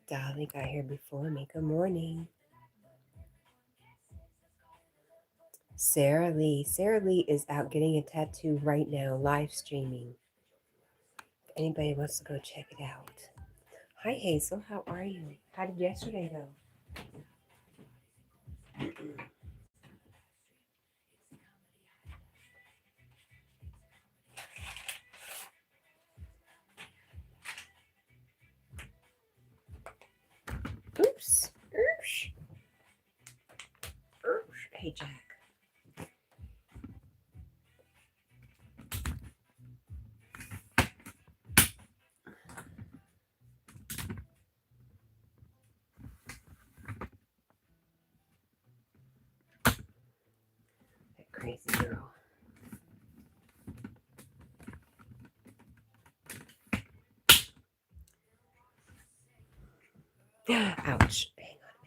Dolly got here before me. Good morning. Sarah Lee. Sarah Lee is out getting a tattoo right now, live streaming. If anybody wants to go check it out. Hi Hazel, how are you? How did yesterday go? Oops. Oops. Oops. Hey Jack. That crazy girl. Ouch. Hang on a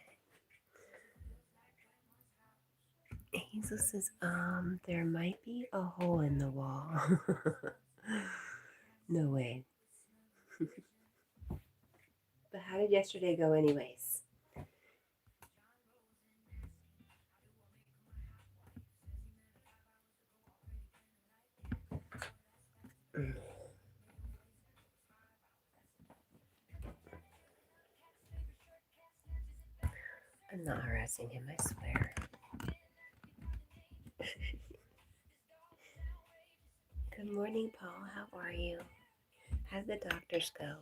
minute. Hazel says, there might be a hole in the wall. No way. But how did yesterday go anyways? I'm not harassing him, I swear. Good morning, Paul. How are you? How'd the doctors go?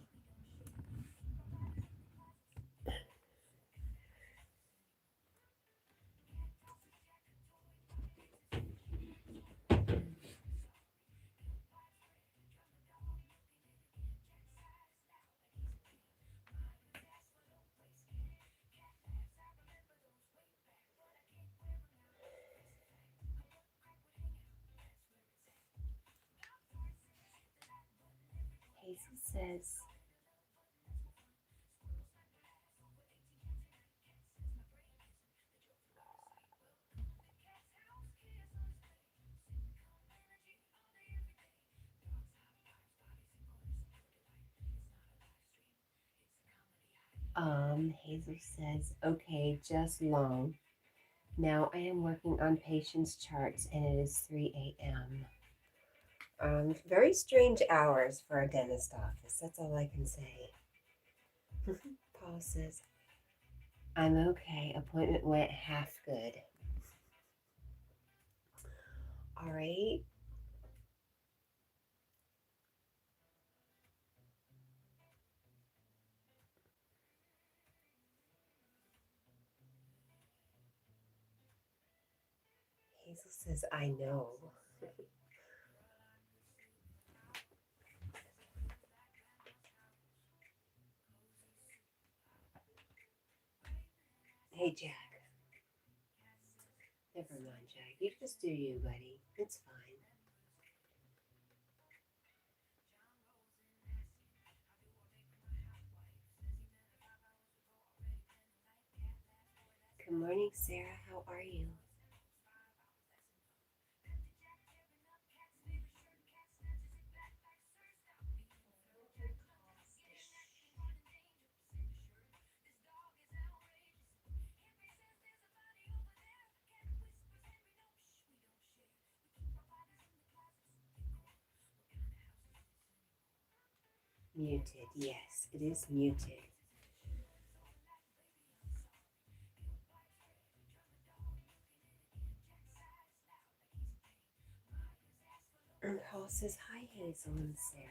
Hazel says, Hazel says, okay, just long. Now I am working on patients' charts and it is 3 a.m. Very strange hours for a dentist office. That's all I can say. Paul says, I'm okay. Appointment went half good. All right. Hazel says, I know. Hey, Jack. Never mind, Jack. You just do you, buddy. It's fine. Good morning, Sarah. How are you? Muted. Yes, it is muted. And Paul says, hi, Hazel and Sarah.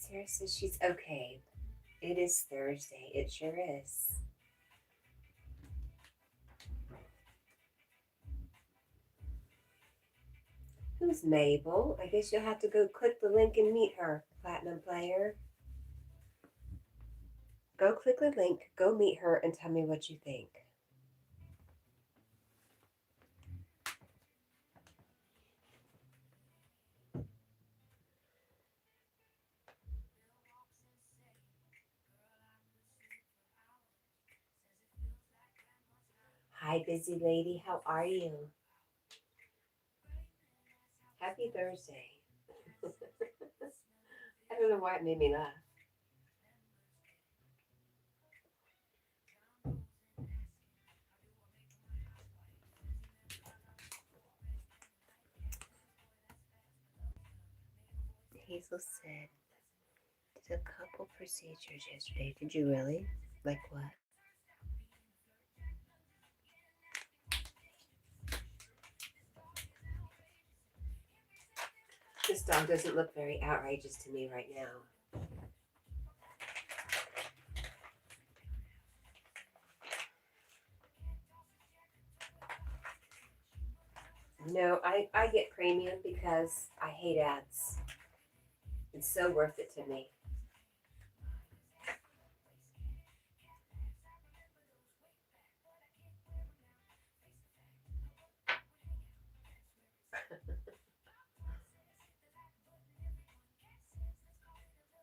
Sarah says she's okay. It is Thursday. It sure is. Who's Mabel? I guess you'll have to go click the link and meet her, Platinum Player. Go click the link, go meet her, and tell me what you think. Hi, busy lady. How are you? Happy Thursday. I don't know why it made me laugh. Hazel said, did a couple procedures yesterday. Did you really? Like what? This dog doesn't look very outrageous to me right now. No, I get premium because I hate ads. It's so worth it to me.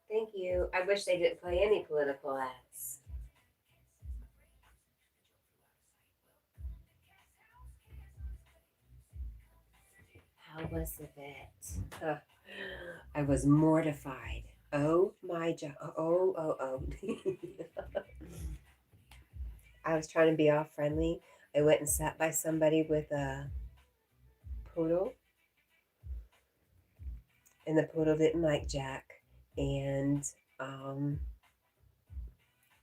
Thank you. I wish they didn't play any political ads. How was the vet? I was mortified. Oh my job. Oh. I was trying to be all friendly. I went and sat by somebody with a poodle, and the poodle didn't like Jack. And um,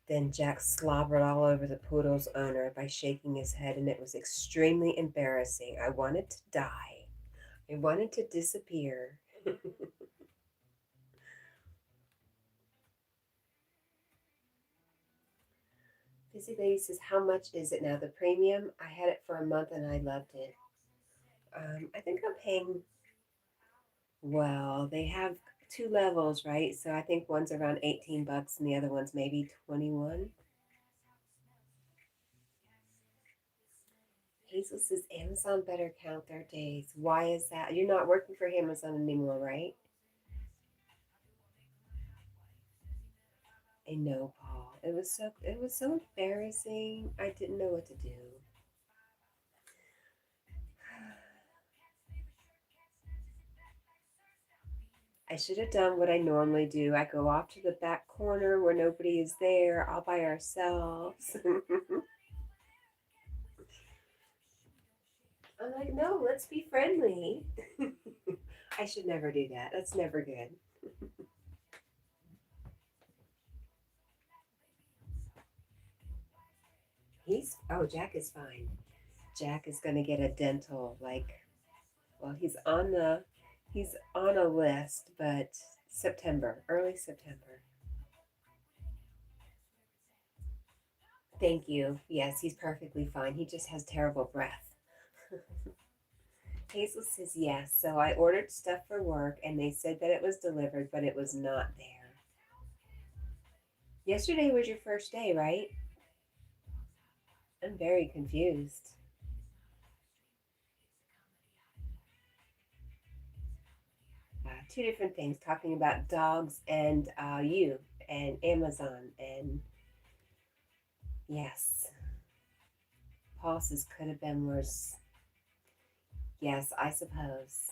then Jack slobbered all over the poodle's owner by shaking his head, and it was extremely embarrassing. I wanted to die. I wanted to disappear. Busy Lady says, how much is it now? The premium? I had it for a month and I loved it. I think I'm paying, well, they have two levels, right? So I think one's around 18 bucks and the other one's maybe 21. Hazel says, Amazon better count their days. Why is that? You're not working for Amazon anymore, right? I know, Paul. It was so embarrassing. I didn't know what to do. I should have done what I normally do. I go off to the back corner where nobody is there, all by ourselves. I'm like, no, let's be friendly. I should never do that. That's never good. Jack is fine. Jack is gonna get a dental, well, he's on a list, but September, early September. Thank you. Yes, he's perfectly fine. He just has terrible breath. Hazel says yes. So I ordered stuff for work and they said that it was delivered, but it was not there. Yesterday was your first day, right? I'm very confused. Two different things talking about dogs and you and Amazon. And yes, Paul says could have been worse. Yes, I suppose.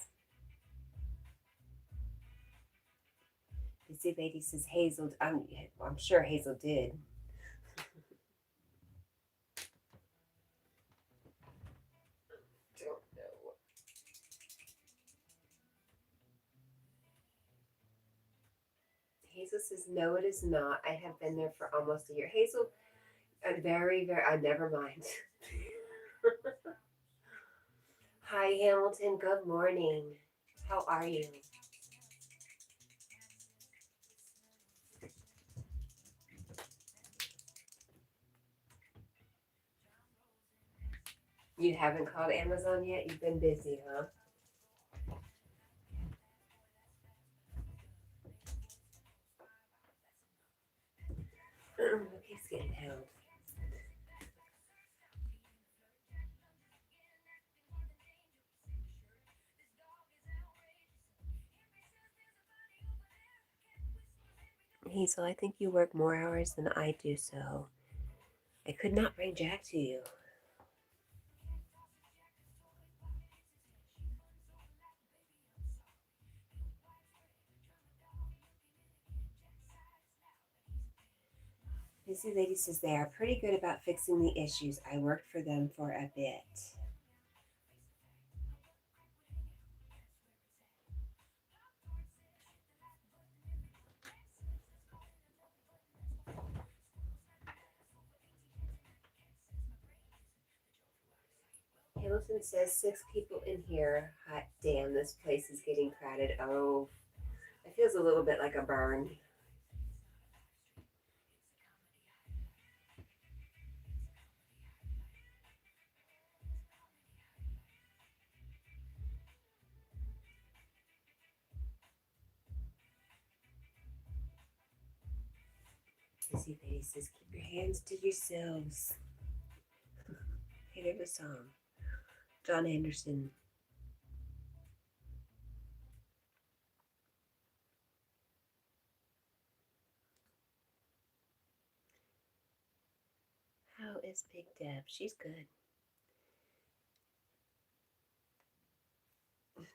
Busy Lady says Hazel. I'm sure Hazel did. Don't know. Hazel says no, it is not. I have been there for almost a year. Hazel, very. Never mind. Hi, Hamilton. Good morning. How are you? You haven't called Amazon yet? You've been busy, huh? He's getting held. Hazel, I think you work more hours than I do, so I could not bring Jack to you. Busy Lady says they are pretty good about fixing the issues. I worked for them for a bit. Hamilton says 6 people in here. Hot damn, this place is getting crowded. Oh, it feels a little bit like a burn. Busy Lady says, keep your hands to yourselves. Hey, there's a song. John Anderson. How is Big Deb? She's good.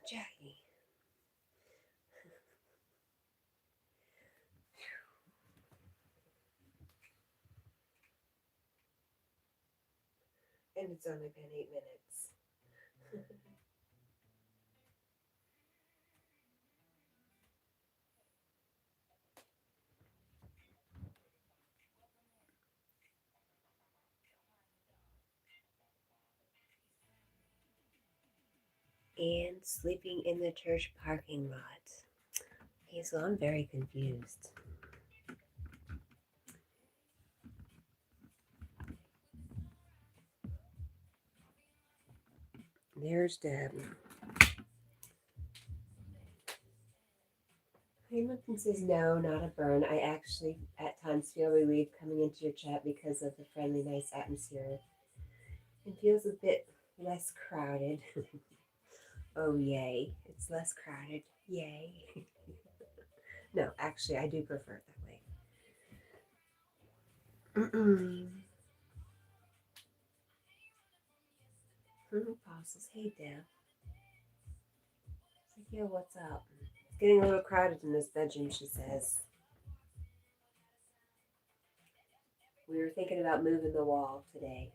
Jackie. And it's only been 8 minutes. And sleeping in the church parking lot. Hazel, I'm very confused. There's Deb. Hamilton says, no, not a burn. I actually at times feel relieved coming into your chat because of the friendly, nice atmosphere. It feels a bit less crowded. Oh, yay. It's less crowded. Yay. No, actually, I do prefer it that way. Apostles. Hey, Deb. It's like, yo, what's up? It's getting a little crowded in this bedroom, she says. We were thinking about moving the wall today.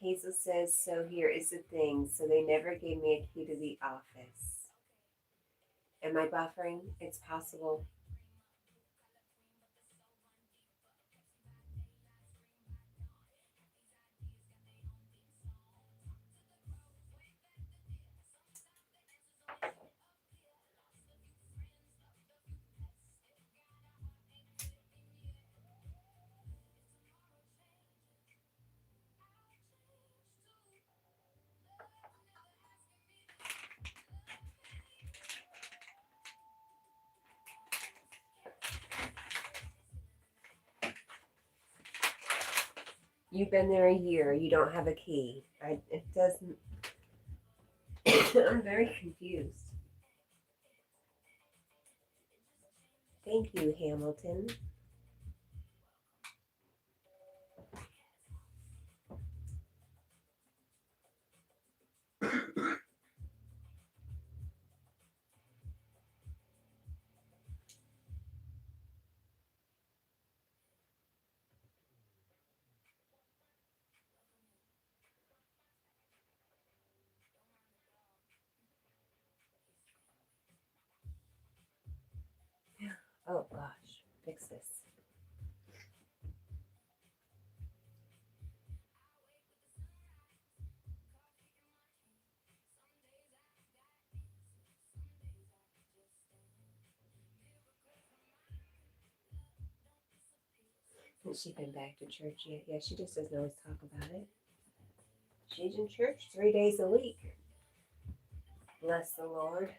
Hazel says, so here is the thing. So they never gave me a key to the office. Am I buffering? It's possible. You've been there a year. You don't have a key. It doesn't. I'm very confused. Thank you, Hamilton. Oh gosh, fix this. Has she been back to church yet? Yeah, she just doesn't always talk about it. She's in church 3 days a week. Bless the Lord.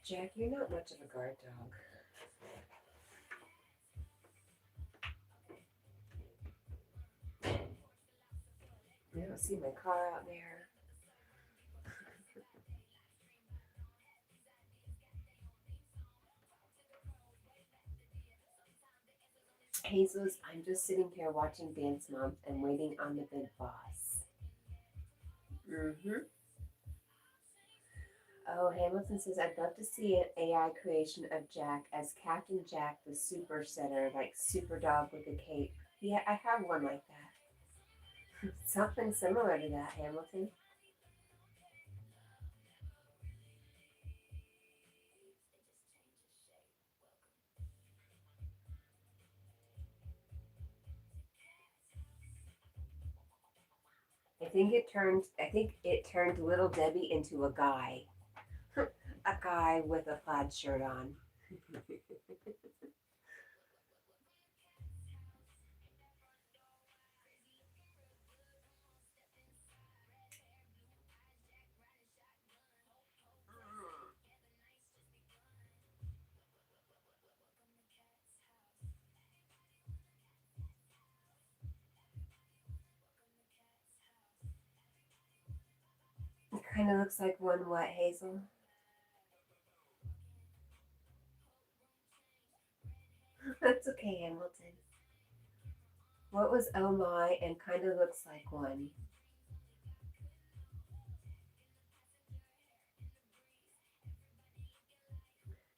Jack, you're not much of a guard dog. I don't see my car out there. Hazel's, I'm just sitting here watching Dance Moms and waiting on the big boss. Mm-hmm. Oh, Hamilton says, I'd love to see an AI creation of Jack as Captain Jack, the super setter, like super dog with a cape. Yeah, I have one like that. Something similar to that, Hamilton. I think it turned little Debbie into a guy. A guy with a plaid shirt on. It kind of looks like one what, Hazel? That's okay, Hamilton. What was oh my and kind of looks like one?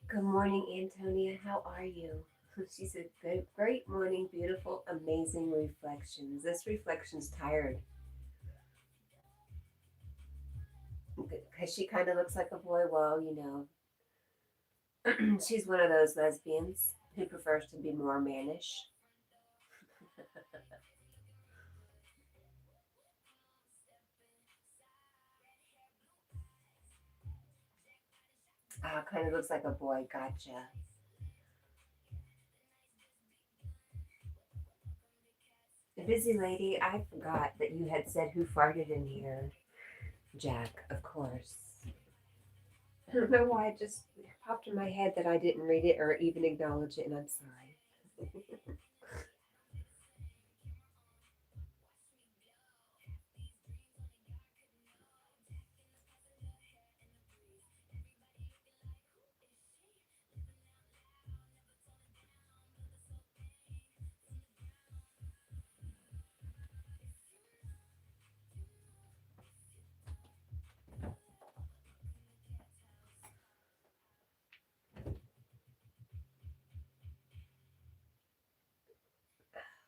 Good morning, Antonia. How are you? She said, good, great morning, beautiful, amazing reflections. This reflection's tired because she kind of looks like a boy. Well, she's one of those lesbians who prefers to be more mannish. Kind of looks like a boy. Gotcha. Busy lady, I forgot that you had said who farted in here. Jack, of course. I don't know why it just popped in my head that I didn't read it or even acknowledge it, and I'm sorry.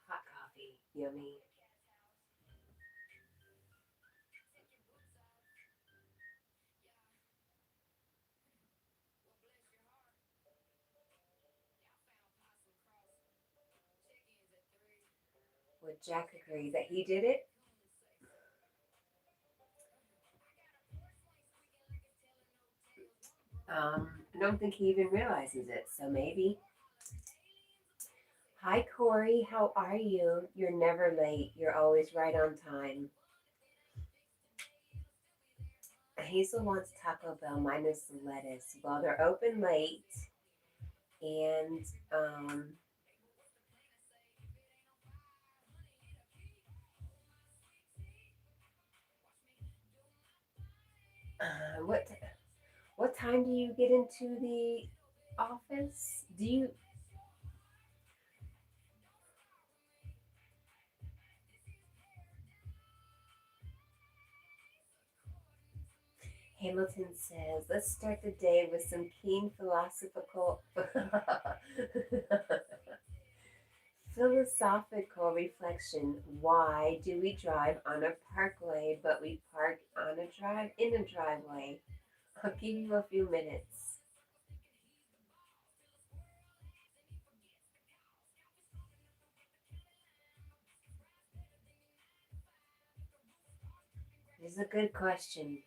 Hot coffee, yummy. Would Jack agree that he did it? I don't think he even realizes it, so maybe. Hi, Corey. How are you? You're never late. You're always right on time. Hazel wants Taco Bell minus the lettuce. Well, they're open late, and what time do you get into the office? Do you Hamilton says, let's start the day with some keen philosophical philosophical reflection. Why do we drive on a parkway but we park on a drive in a driveway? I'll give you a few minutes. This is a good question.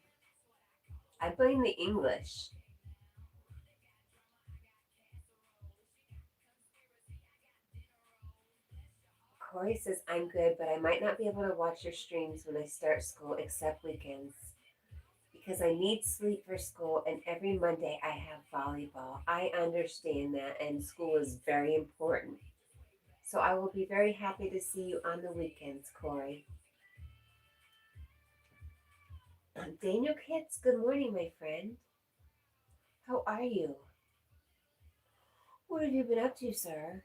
I blame the English. Corey says, I'm good, but I might not be able to watch your streams when I start school except weekends. because I need sleep for school, and every Monday I have volleyball. I understand that, and school is very important. So I will be very happy to see you on the weekends, Corey. Daniel Kitts, good morning, my friend. How are you? What have you been up to, sir?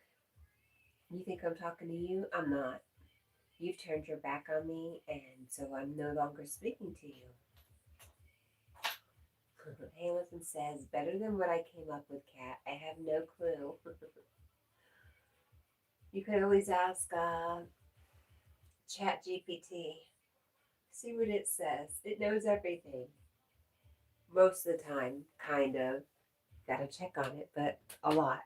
You think I'm talking to you? I'm not. You've turned your back on me, and so I'm no longer speaking to you. Hamilton says, better than what I came up with, Kat. I have no clue. You could always ask Chat GPT. See what it says. It knows everything. Most of the time, kind of. Gotta check on it, but a lot.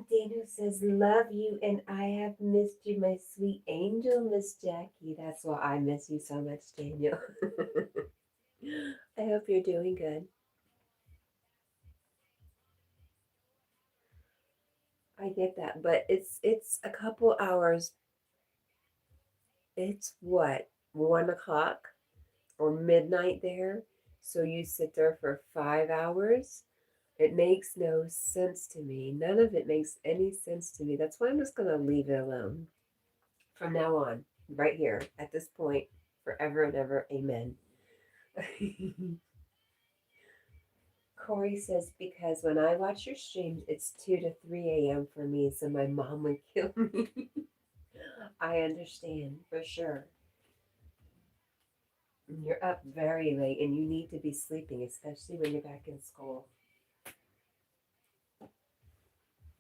Daniel says, love you, and I have missed you, my sweet angel, Miss Jackie. That's why I miss you so much, Daniel. I hope you're doing good. I get that, but it's a couple hours. It's what, 1 o'clock or midnight there? So you sit there for 5 hours? It makes no sense to me. None of it makes any sense to me. That's why I'm just going to leave it alone from now on, right here, at this point, forever and ever. Amen. Corey says, because when I watch your streams, it's 2 to 3 a.m. for me, so my mom would kill me. I understand, for sure. You're up very late and you need to be sleeping, especially when you're back in school.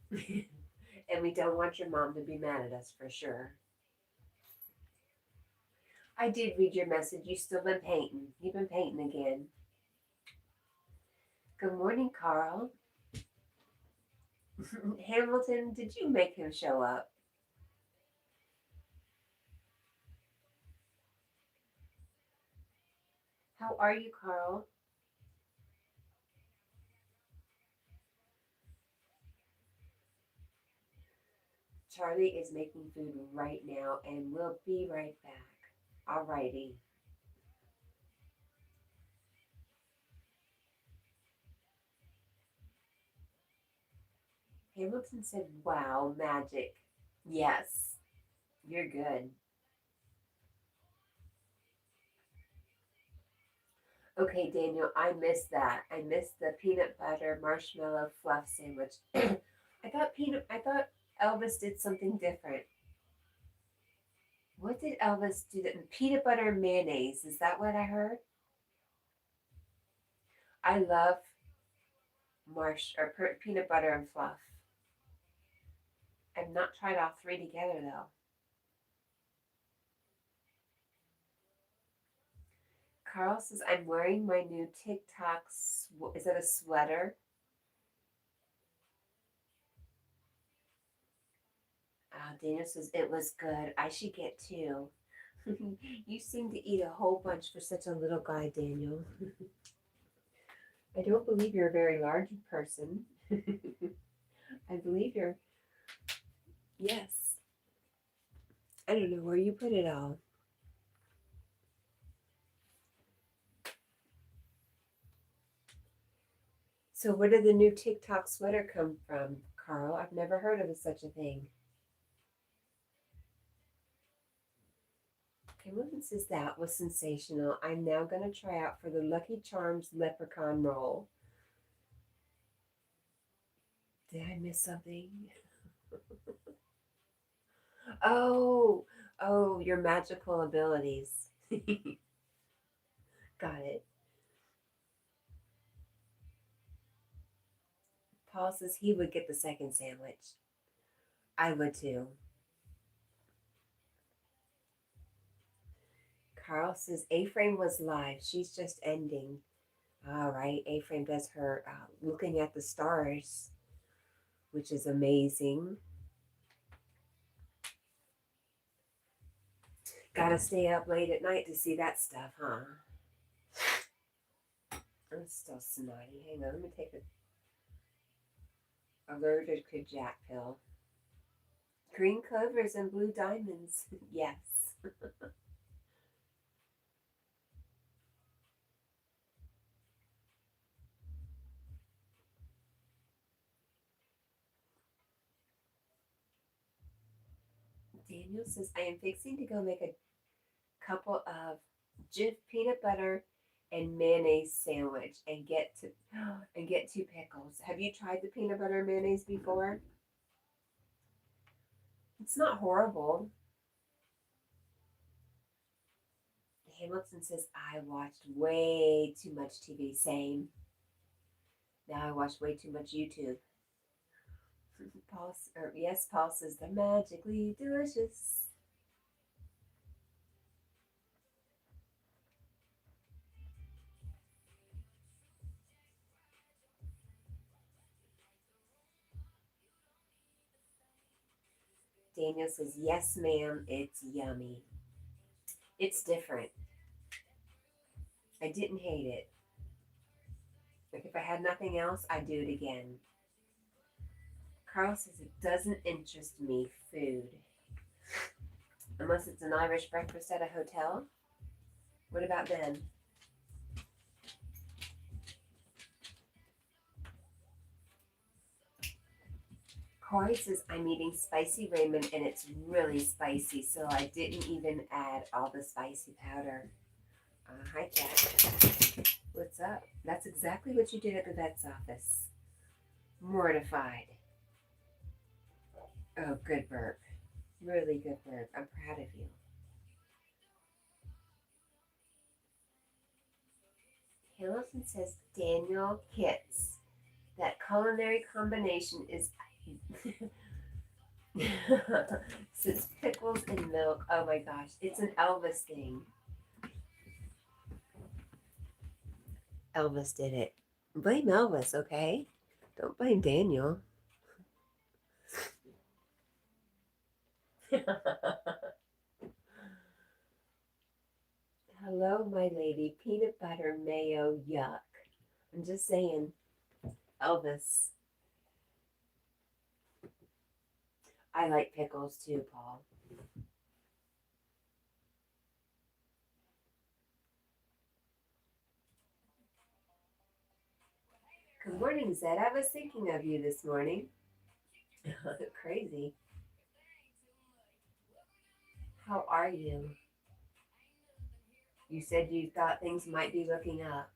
And we don't want your mom to be mad at us, for sure. I did read your message. You've still been painting. You've been painting again. Good morning, Carl. Hamilton, did you make him show up? How are you, Carl? Charlie is making food right now and we'll be right back. Alrighty. Hamilton said, wow, magic. Yes, you're good. Okay, Daniel, I missed that. I missed the peanut butter marshmallow fluff sandwich. I thought Elvis did something different. What did Elvis do? That peanut butter and mayonnaise. Is that what I heard? I love peanut butter and fluff. I've not tried all three together though. Carl says I'm wearing my new TikTok. Is that a sweater? Daniel says it was good. I should get two. You seem to eat a whole bunch for such a little guy, Daniel. I don't believe you're a very large person. I believe you're, yes. I don't know where you put it all. So where did the new TikTok sweater come from, Carl? I've never heard of such a thing. Kimberly says that was sensational. I'm now going to try out for the Lucky Charms leprechaun role. Did I miss something? Oh, your magical abilities. Got it. Paul says he would get the second sandwich. I would too. Carl says A-Frame was live. She's just ending. All right. A-Frame does her looking at the stars, which is amazing. Gotta stay up late at night to see that stuff, huh? I'm still snotty. Hang on, let me take a allergic to Jack pill. Green clovers and blue diamonds. Yes. Daniel says, I am fixing to go make a couple of Jif peanut butter and mayonnaise sandwich and get two pickles. Have you tried the peanut butter and mayonnaise before? It's not horrible. Hamilton says, I watched way too much TV. Same. Now I watch way too much YouTube. Paul says, they're magically delicious. Daniel says, yes, ma'am, it's yummy. It's different. I didn't hate it. Like if I had nothing else, I'd do it again. Carl says it doesn't interest me, food. Unless it's an Irish breakfast at a hotel. What about them? Corey says I'm eating spicy ramen and it's really spicy, so I didn't even add all the spicy powder. Hi, Cat. What's up? That's exactly what you did at the vet's office. Mortified. Oh, good burp. Really good burp. I'm proud of you. Hamilton says Daniel hits. That culinary combination is says pickles and milk. Oh my gosh, it's an Elvis thing. Elvis did it. Blame Elvis, okay? Don't blame Daniel. Hello, my lady. Peanut butter, mayo, yuck. I'm just saying, Elvis. I like pickles too, Paul. Good morning, Zed. I was thinking of you this morning. Crazy. How are you? You said you thought things might be looking up.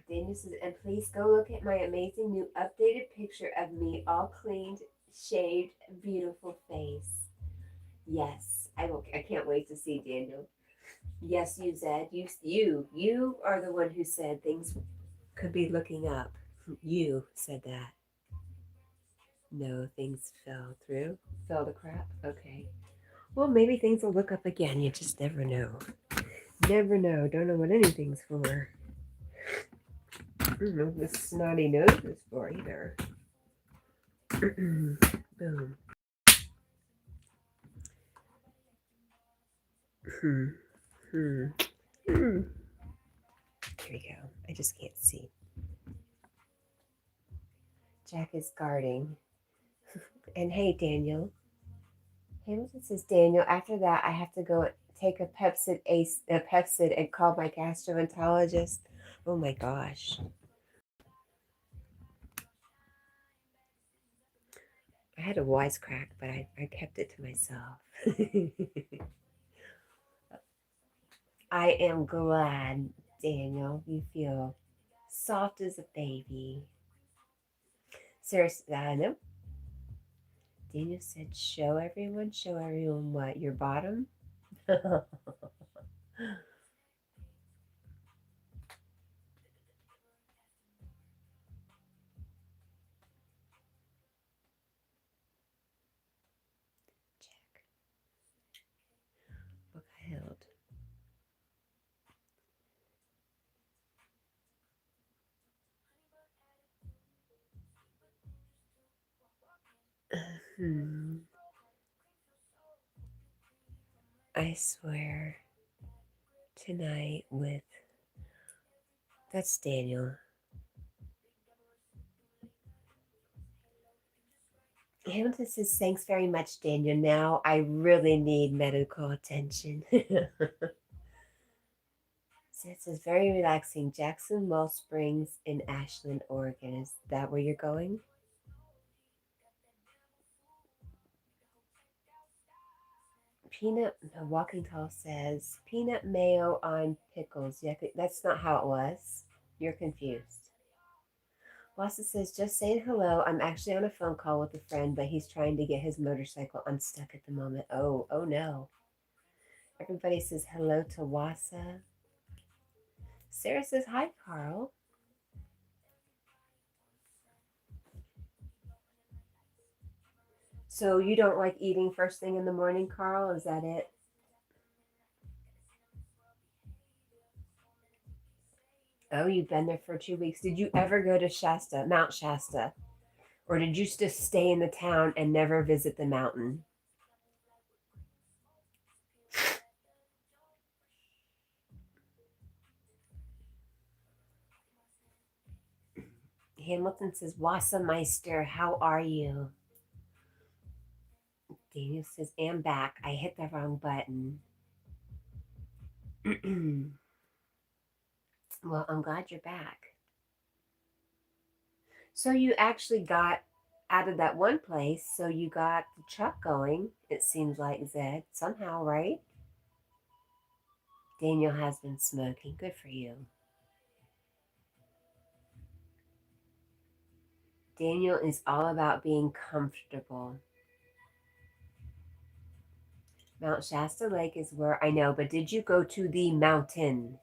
Daniel says, and please go look at my amazing new updated picture of me, all cleaned, shaved, beautiful face. Yes, I will. I can't wait to see Daniel. Yes, you said you are the one who said things could be looking up. You said that. No, things fell through. Fell to crap. Okay. Well, maybe things will look up again. You just never know. Never know. Don't know what anything's for. I don't know what this snotty nose is for either. Boom. Hmm. Hmm. Hmm. Here we go. I just can't see. Jack is guarding. And hey, Daniel. Hamilton says, Daniel, after that, I have to go take a Pepsid and call my gastroenterologist. Oh my gosh. I had a wisecrack, but I kept it to myself. I am glad, Daniel, you feel soft as a baby. Sarah, no. Daniel said, show everyone what? Your bottom? Check. Book held. I swear tonight with, that's Daniel. Hamilton says, thanks very much, Daniel. Now I really need medical attention. So it says, very relaxing. Jackson Well Springs in Ashland, Oregon. Is that where you're going? Peanut, no, Walking Tall says, peanut mayo on pickles. Yeah, that's not how it was. You're confused. Wassa says, just saying hello. I'm actually on a phone call with a friend, but he's trying to get his motorcycle unstuck at the moment. Oh no. Everybody says hello to Wassa. Sarah says, hi, Carl. So you don't like eating first thing in the morning, Carl? Is that it? Oh, you've been there for 2 weeks. Did you ever go to Shasta, Mount Shasta? Or did you just stay in the town and never visit the mountain? Hamilton says, Wassermeister, how are you? Daniel says, I'm back. I hit the wrong button. Well, I'm glad you're back. So you actually got out of that one place, so you got the truck going, it seems like, Zed, somehow, right? Daniel has been smoking. Good for you. Daniel is all about being comfortable. Mount Shasta Lake is where I know, but did you go to the mountain?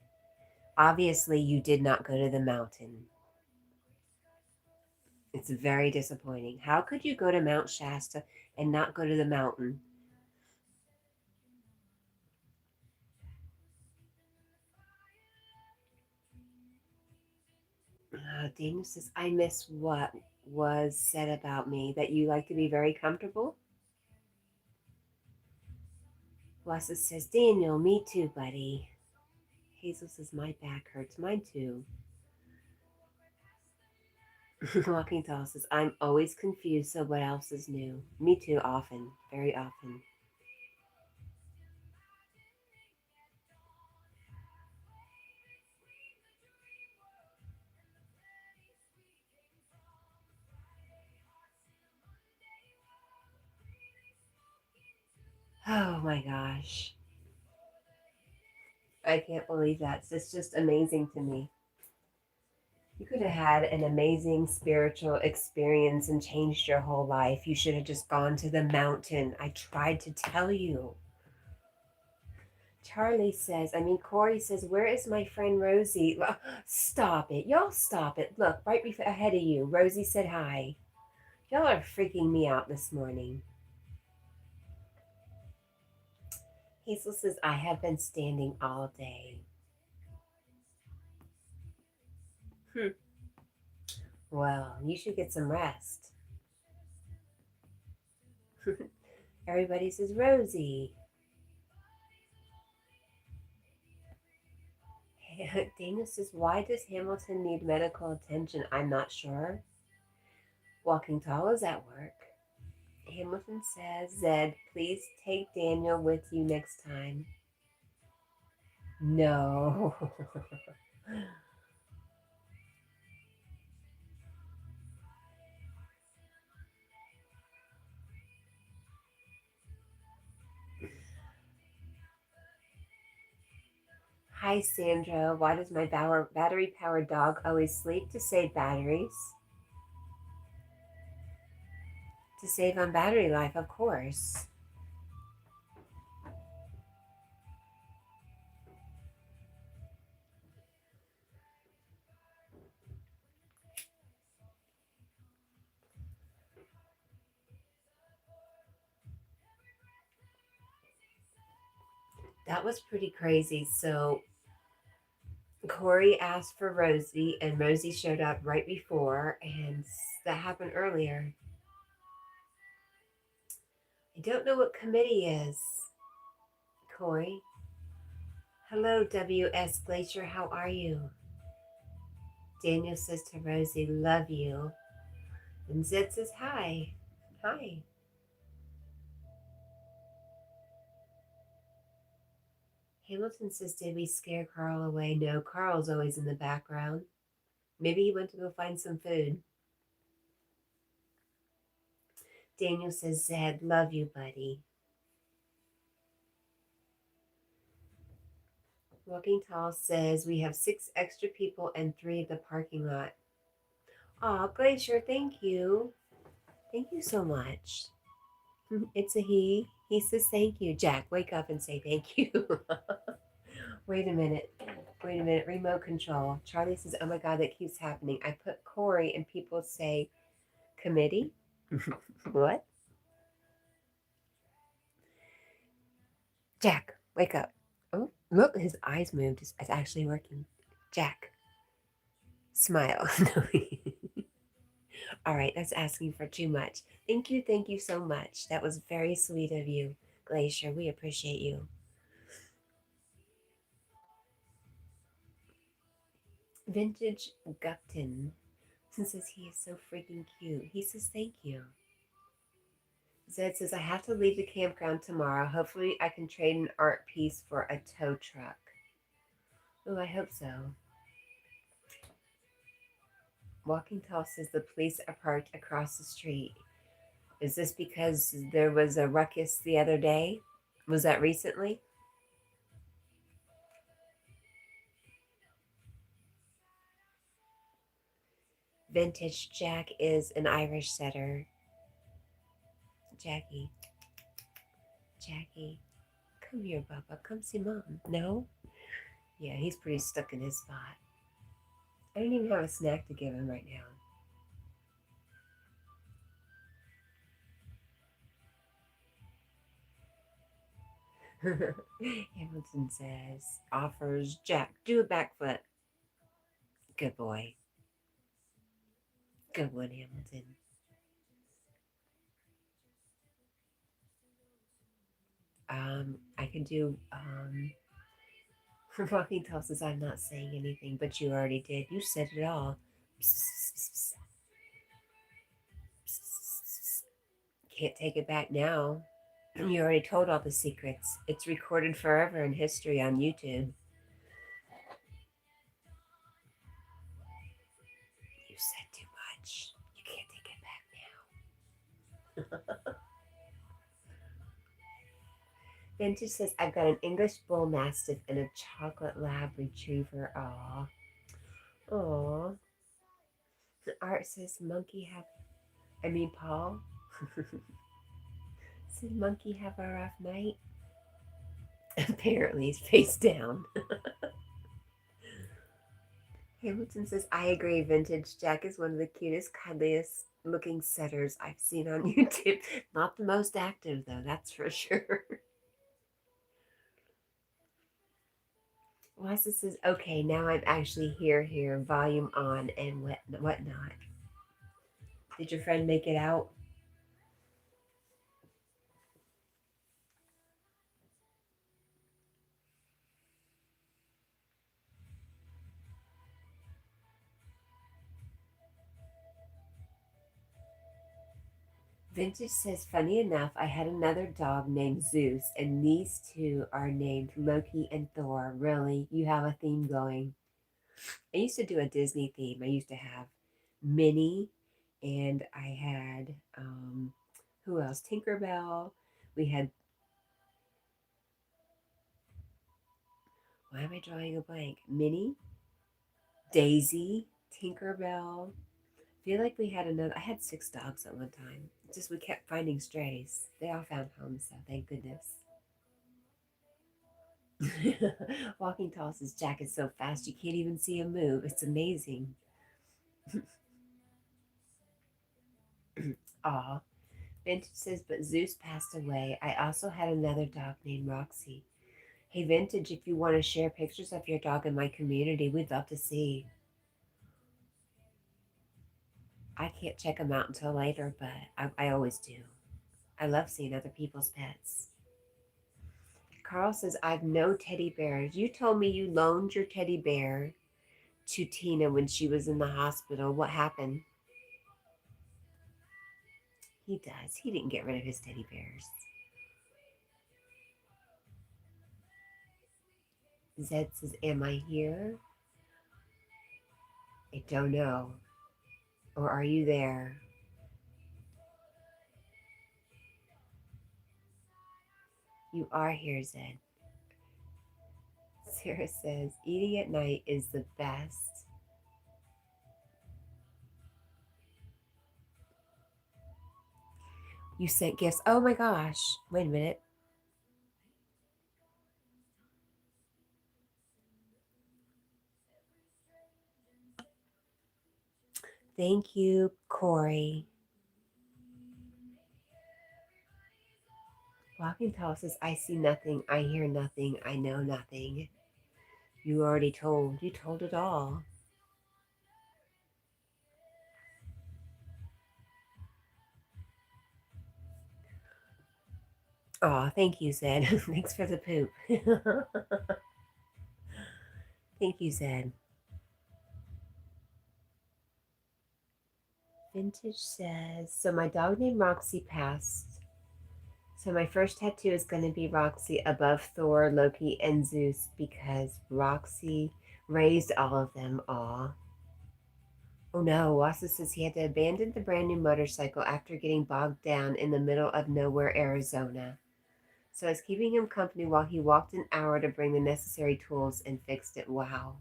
Obviously, you did not go to the mountain. It's very disappointing. How could you go to Mount Shasta and not go to the mountain? Daniel says, I miss what was said about me, that you like to be very comfortable. Wassa says, Daniel, me too, buddy. Hazel says, my back hurts. Mine too. Walking Tall says, I'm always confused, so what else is new? Me too, often. Very often. Oh my gosh. I can't believe that. It's just amazing to me. You could have had an amazing spiritual experience and changed your whole life. You should have just gone to the mountain. I tried to tell you. Charlie says, Corey says, where is my friend Rosie? Stop it. Y'all stop it. Look, right ahead of you. Rosie said hi. Y'all are freaking me out this morning. Hazel says, I have been standing all day. Well, you should get some rest. Everybody says, Rosie. Dana says, why does Hamilton need medical attention? I'm not sure. Walking Tall is at work. Hamilton says, Zed, please take Daniel with you next time. No. Hi, Sandra. Why does my battery-powered dog always sleep? To save batteries. To save on battery life, of course. That was pretty crazy. So Corey asked for Rosie, and Rosie showed up right before, and that happened earlier. I don't know what committee is, Corey. Hello, W.S. Glacier. How are you? Daniel says to Rosie, love you. And Zed says, hi. Hi. Hamilton says, did we scare Carl away? No, Carl's always in the background. Maybe he went to go find some food. Daniel says, Zed, love you, buddy. Walking Tall says, we have 6 extra people and 3 at the parking lot. Aw, Glacier, thank you. Thank you so much. It's a he. He says thank you. Jack, wake up and say thank you. Wait a minute. Wait a minute. Remote control. Charlie says, oh my God, that keeps happening. I put Corey and people say committee. What? Jack, wake up. Oh, look, his eyes moved. It's actually working. Jack, smile. All right, that's asking for too much. Thank you so much. That was very sweet of you, Glacier. We appreciate you. Vintage Gupton says he is so freaking cute. He says thank you. Zed says, I have to leave the campground tomorrow. Hopefully I can trade an art piece for a tow truck. Oh, I hope so. Walking Tall says the police are parked across the street. Is this because there was a ruckus the other day? Was that recently? Vintage Jack is an Irish setter. Jackie. Come here, Bubba. Come see Mom. No? Yeah, he's pretty stuck in his spot. I don't even have a snack to give him right now. Hamilton says, offers Jack, do a backflip. Good boy. Good one, Hamilton. I can do, Walking Tall says, I'm not saying anything, but you already did. You said it all. Can't take it back now. You already told all the secrets. It's recorded forever in history on YouTube. You said too much. You can't take it back now. Vintage says, I've got an English Bull Mastiff and a chocolate Lab Retriever. Aw. Aw. Art says, Paul. Said monkey have a rough night. Apparently he's face down. Hamilton says, I agree, Vintage Jack is one of the cutest, cuddliest looking setters I've seen on YouTube. Not the most active, though, that's for sure. Wasa says, okay, now I'm actually here, volume on and whatnot. Did your friend make it out? Vintage says, funny enough, I had another dog named Zeus, and these two are named Loki and Thor. Really? You have a theme going. I used to do a Disney theme. I used to have Minnie, and I had, who else? Tinkerbell. We had, why am I drawing a blank? Minnie, Daisy, Tinkerbell. I feel like we had another, I had 6 dogs at one time. Just we kept finding strays. They all found homes, so thank goodness. Walking Tall says, Jack is so fast you can't even see him move. It's amazing. Aw. Vintage says, but Zeus passed away. I also had another dog named Roxy. Hey, Vintage, if you want to share pictures of your dog in my community, we'd love to see. I can't check them out until later, but I always do. I love seeing other people's pets. Carl says, I've no teddy bears. You told me you loaned your teddy bear to Tina when she was in the hospital. What happened? He does. He didn't get rid of his teddy bears. Zed says, am I here? I don't know. Or are you there? You are here, Zed. Sarah says, eating at night is the best. You sent gifts. Oh my gosh. Wait a minute. Thank you, Corey. Walking Tall says, I see nothing. I hear nothing. I know nothing. You already told. You told it all. Oh, thank you, Zed. Thanks for the poop. Thank you, Zed. Vintage says, so my dog named Roxy passed. So my first tattoo is going to be Roxy above Thor, Loki, and Zeus because Roxy raised all of them. Aw. Oh no, Wassa says he had to abandon the brand new motorcycle after getting bogged down in the middle of nowhere, Arizona. So I was keeping him company while he walked an hour to bring the necessary tools and fixed it. Wow.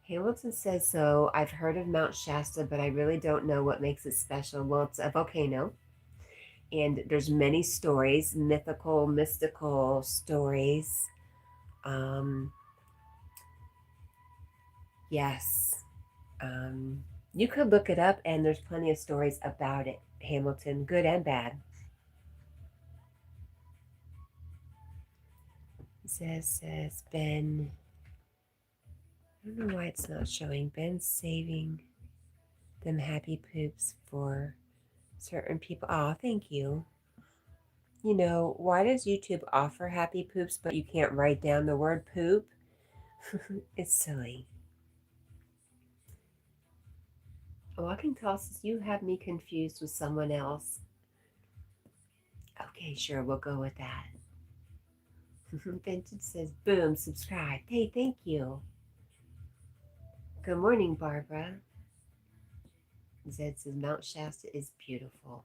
Hamilton says so. I've heard of Mount Shasta, but I really don't know what makes it special. Well, it's a volcano, and there's many stories, mythical, mystical stories. Um, yes. You could look it up, and there's plenty of stories about it, Hamilton, good and bad. Says Ben. I don't know why it's not showing. Ben's saving them happy poops for certain people. Oh, thank you. You know, why does YouTube offer happy poops, but you can't write down the word poop? It's silly. Walking Tall says, you have me confused with someone else. Okay, sure, we'll go with that. Vincent says, boom, subscribe. Hey, thank you. Good morning, Barbara. Zed says, Mount Shasta is beautiful.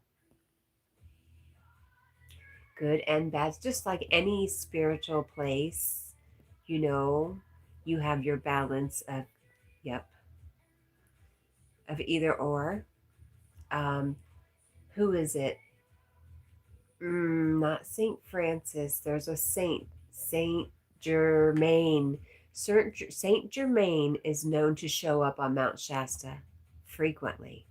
Good and bad. Just like any spiritual place, you know, you have your balance of, yep, of either or. Um, who is it? Not Saint Francis. There's a saint, Saint Germain. Saint Germain is known to show up on Mount Shasta frequently.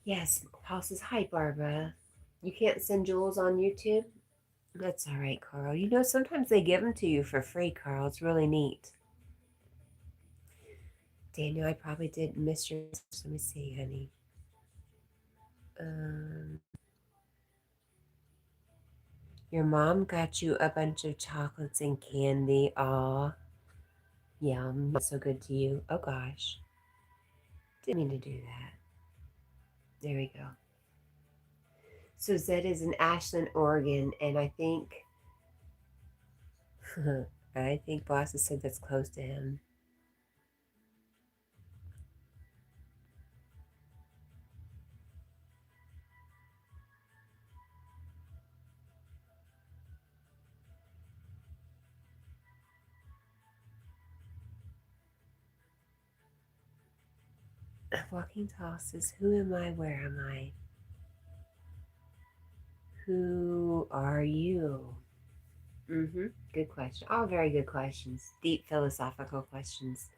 Yes, Paul says, hi, Barbara. You can't send jewels on YouTube? That's all right, Carl. You know, sometimes they give them to you for free, Carl. It's really neat. Daniel, I probably did miss your message. Let me see, honey. Your mom got you a bunch of chocolates and candy. Aw, yum. That's so good to you. Oh, gosh. Didn't mean to do that. There we go. So Zed is in Ashland, Oregon, and I think Boss has said that's close to him. Walking Tall says, who am I? Where am I? Who are you? Good question. All very good questions. Deep philosophical questions.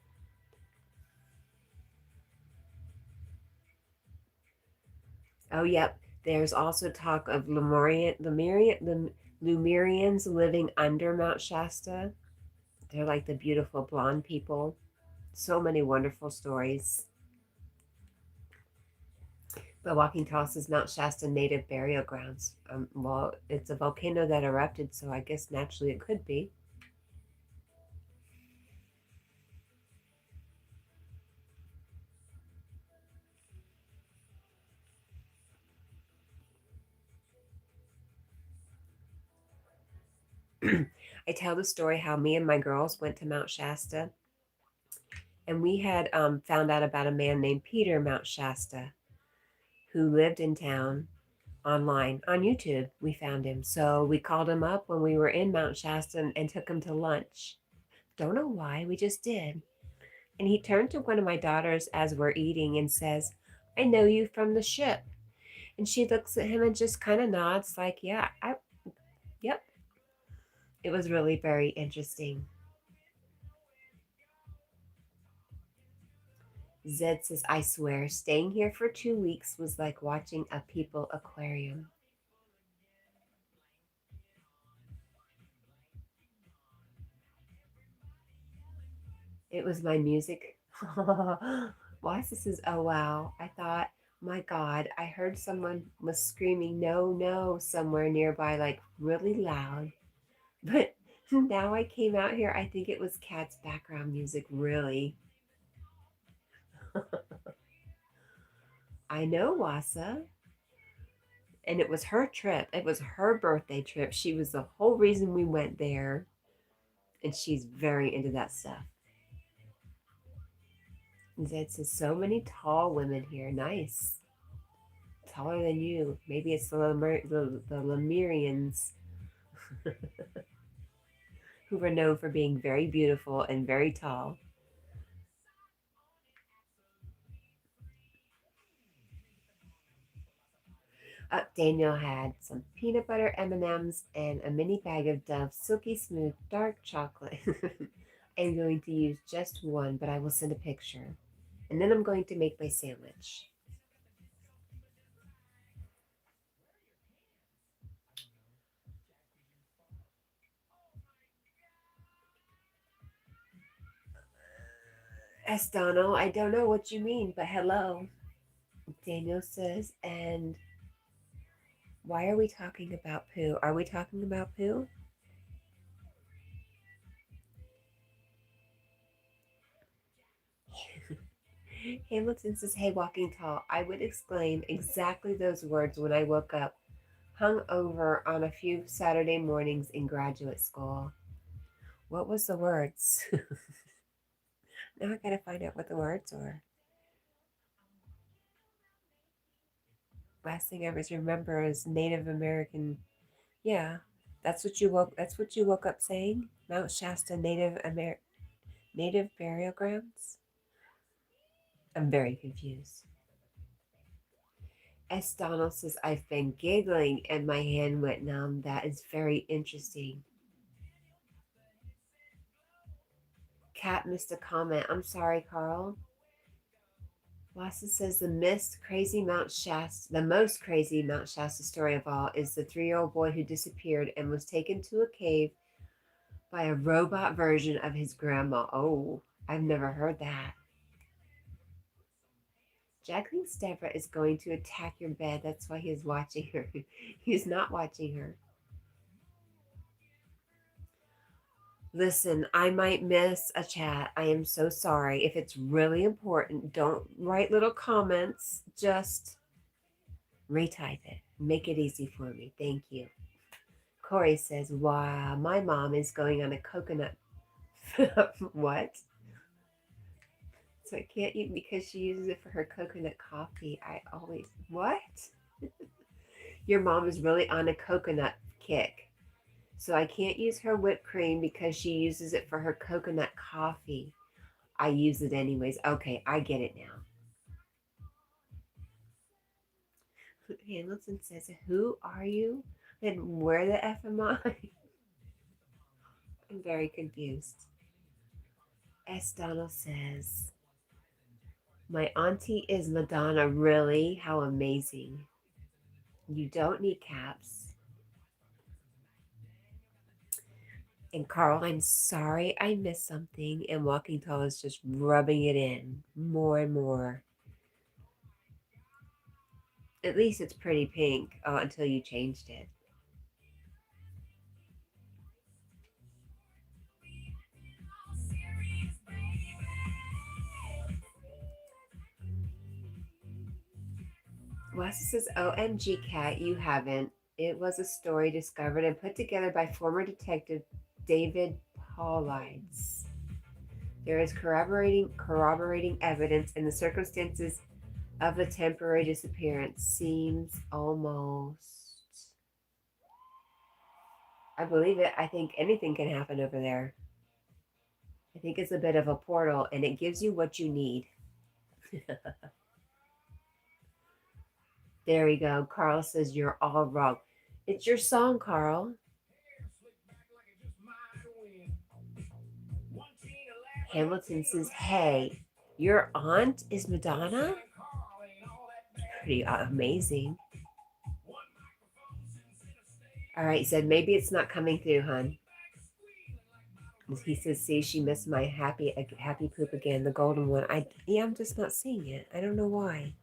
Oh, yep. There's also talk of Lemurians living under Mount Shasta. They're like the beautiful blonde people. So many wonderful stories. But Walking Tall says Mount Shasta native burial grounds. Well, it's a volcano that erupted, so I guess naturally it could be. I tell the story how me and my girls went to Mount Shasta, and we had found out about a man named Peter Mount Shasta who lived in town online on YouTube. We found him. So we called him up when we were in Mount Shasta and took him to lunch. Don't know why, we just did. And he turned to one of my daughters as we're eating and says, I know you from the ship. And she looks at him and just kind of nods, like, yeah, yep. It was really very interesting. Zed says, I swear, staying here for 2 weeks was like watching a people aquarium. It was my music. Wasa says, oh wow. I thought, my God, I heard someone was screaming, no, no, somewhere nearby, like really loud. But now I came out here, I think it was Cat's background music, really. I know, Wasa. And it was her trip. It was her birthday trip. She was the whole reason we went there. And she's very into that stuff. And Zed says, so many tall women here. Nice. Taller than you. Maybe it's the Lemurians who were known for being very beautiful and very tall. Daniel had some peanut butter M&Ms and a mini bag of Dove's silky smooth dark chocolate. I'm going to use just one, but I will send a picture. And then I'm going to make my sandwich. Estano, I don't know what you mean, but hello. Daniel says, and why are we talking about poo? Are we talking about poo? Hamilton says, hey, Walking Tall, I would exclaim exactly those words when I woke up, hung over on a few Saturday mornings in graduate school. What was the words? Now I gotta find out what the words were. Last thing I always remember is Native American. Yeah, That's what you woke up saying. Mount Shasta Native burial grounds. I'm very confused. S. Donald says, I've been giggling and my hand went numb. That is very interesting. Cat missed a comment. I'm sorry, Carl. Lassa says the most crazy Mount Shasta story of all is the 3-year-old boy who disappeared and was taken to a cave by a robot version of his grandma. Oh, I've never heard that. Jack thinks Deborah is going to attack your bed. That's why he's watching her. He's not watching her. Listen, I might miss a chat. I am so sorry. If it's really important, don't write little comments. Just retype it. Make it easy for me. Thank you. Corey says, wow, my mom is going on a coconut. What? So I can't eat because she uses it for her coconut coffee. I always, what? Your mom is really on a coconut kick. So I can't use her whipped cream because she uses it for her coconut coffee. I use it anyways. Okay, I get it now. Hamilton says, who are you? And where the F am I? I'm very confused. S. Donald says, my auntie is Madonna. Really? How amazing. You don't need caps. And Carl, I'm sorry I missed something. And Walking Tall is just rubbing it in more and more. At least it's pretty pink until you changed it. Wes says, OMG, Cat, you haven't. It was a story discovered and put together by former detective David Paulides. There is corroborating evidence, and the circumstances of the temporary disappearance seems almost. I believe it. I think anything can happen over there. I think it's a bit of a portal, and it gives you what you need. There we go. Carl says you're all wrong. It's your song, Carl. Hamilton says, hey, your aunt is Madonna? Pretty amazing. All right, he said, maybe it's not coming through, hon. He says, see, she missed my happy poop again, the golden one. I'm just not seeing it. I don't know why.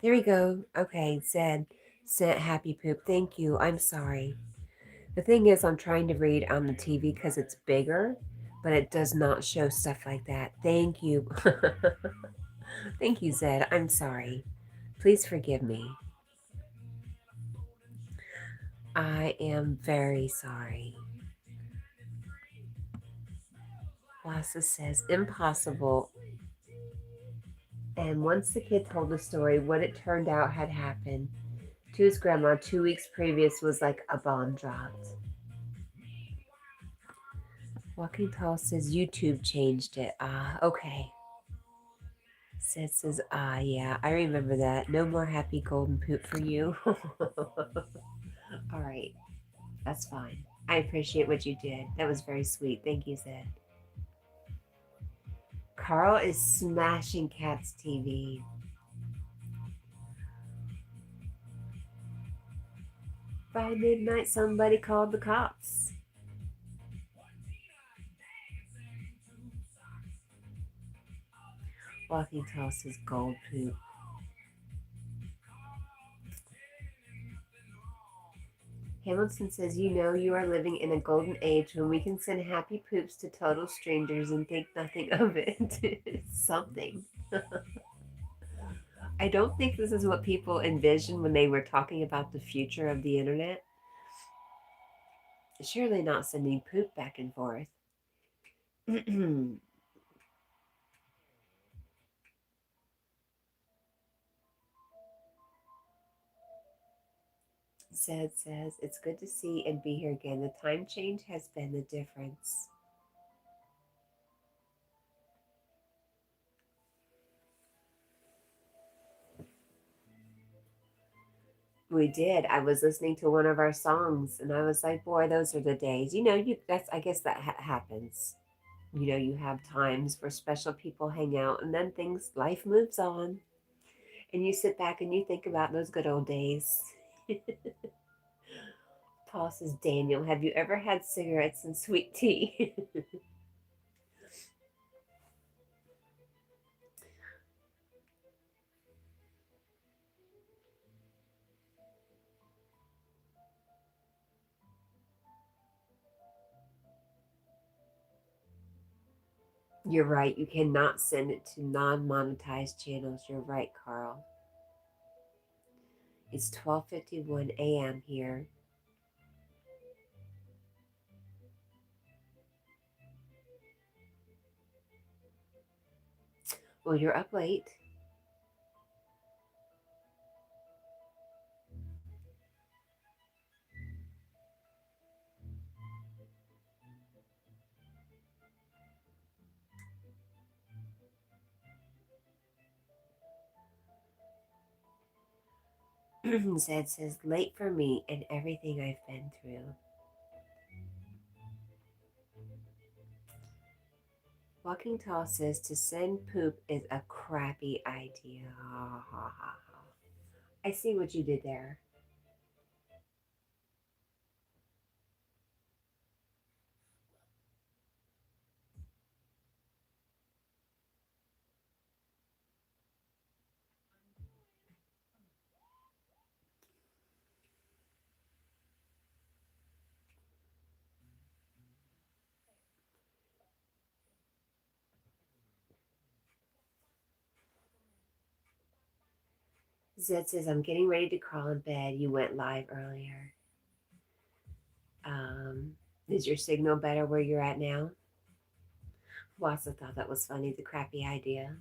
There we go. Okay, sent happy poop. Thank you. I'm sorry. The thing is, I'm trying to read on the TV because it's bigger, but it does not show stuff like that. Thank you. Thank you, Zed. I'm sorry. Please forgive me. I am very sorry. Lassa says, impossible. And once the kid told the story, what it turned out had happened to his grandma 2 weeks previous was like a bomb dropped. Walking Tall says YouTube changed it. Okay. Says, yeah, I remember that. No more happy golden poop for you. All right. That's fine. I appreciate what you did. That was very sweet. Thank you, Zed. Carl is smashing Cat's TV. By midnight, somebody called the cops. Walking Tall says gold poop. Hamilton says, you are living in a golden age when we can send happy poops to total strangers and think nothing of it. Something. I don't think this is what people envisioned when they were talking about the future of the internet. Surely not sending poop back and forth. says, it's good to see and be here again. The time change has been the difference. We did. I was listening to one of our songs, and I was like, "Boy, those are the days." I guess that happens. You have times where special people hang out, and then life moves on, and you sit back and you think about those good old days. Paul says, "Daniel, have you ever had cigarettes and sweet tea?" You're right. You cannot send it to non-monetized channels. You're right, Carl. It's 12:51 a.m. here. Well, you're up late. Zed says, late for me and everything I've been through. Walking Tall says, to send poop is a crappy idea. I see what you did there. Zed says, I'm getting ready to crawl in bed. You went live earlier. Um, is your signal better where you're at now? Wassa thought that was funny, the crappy idea.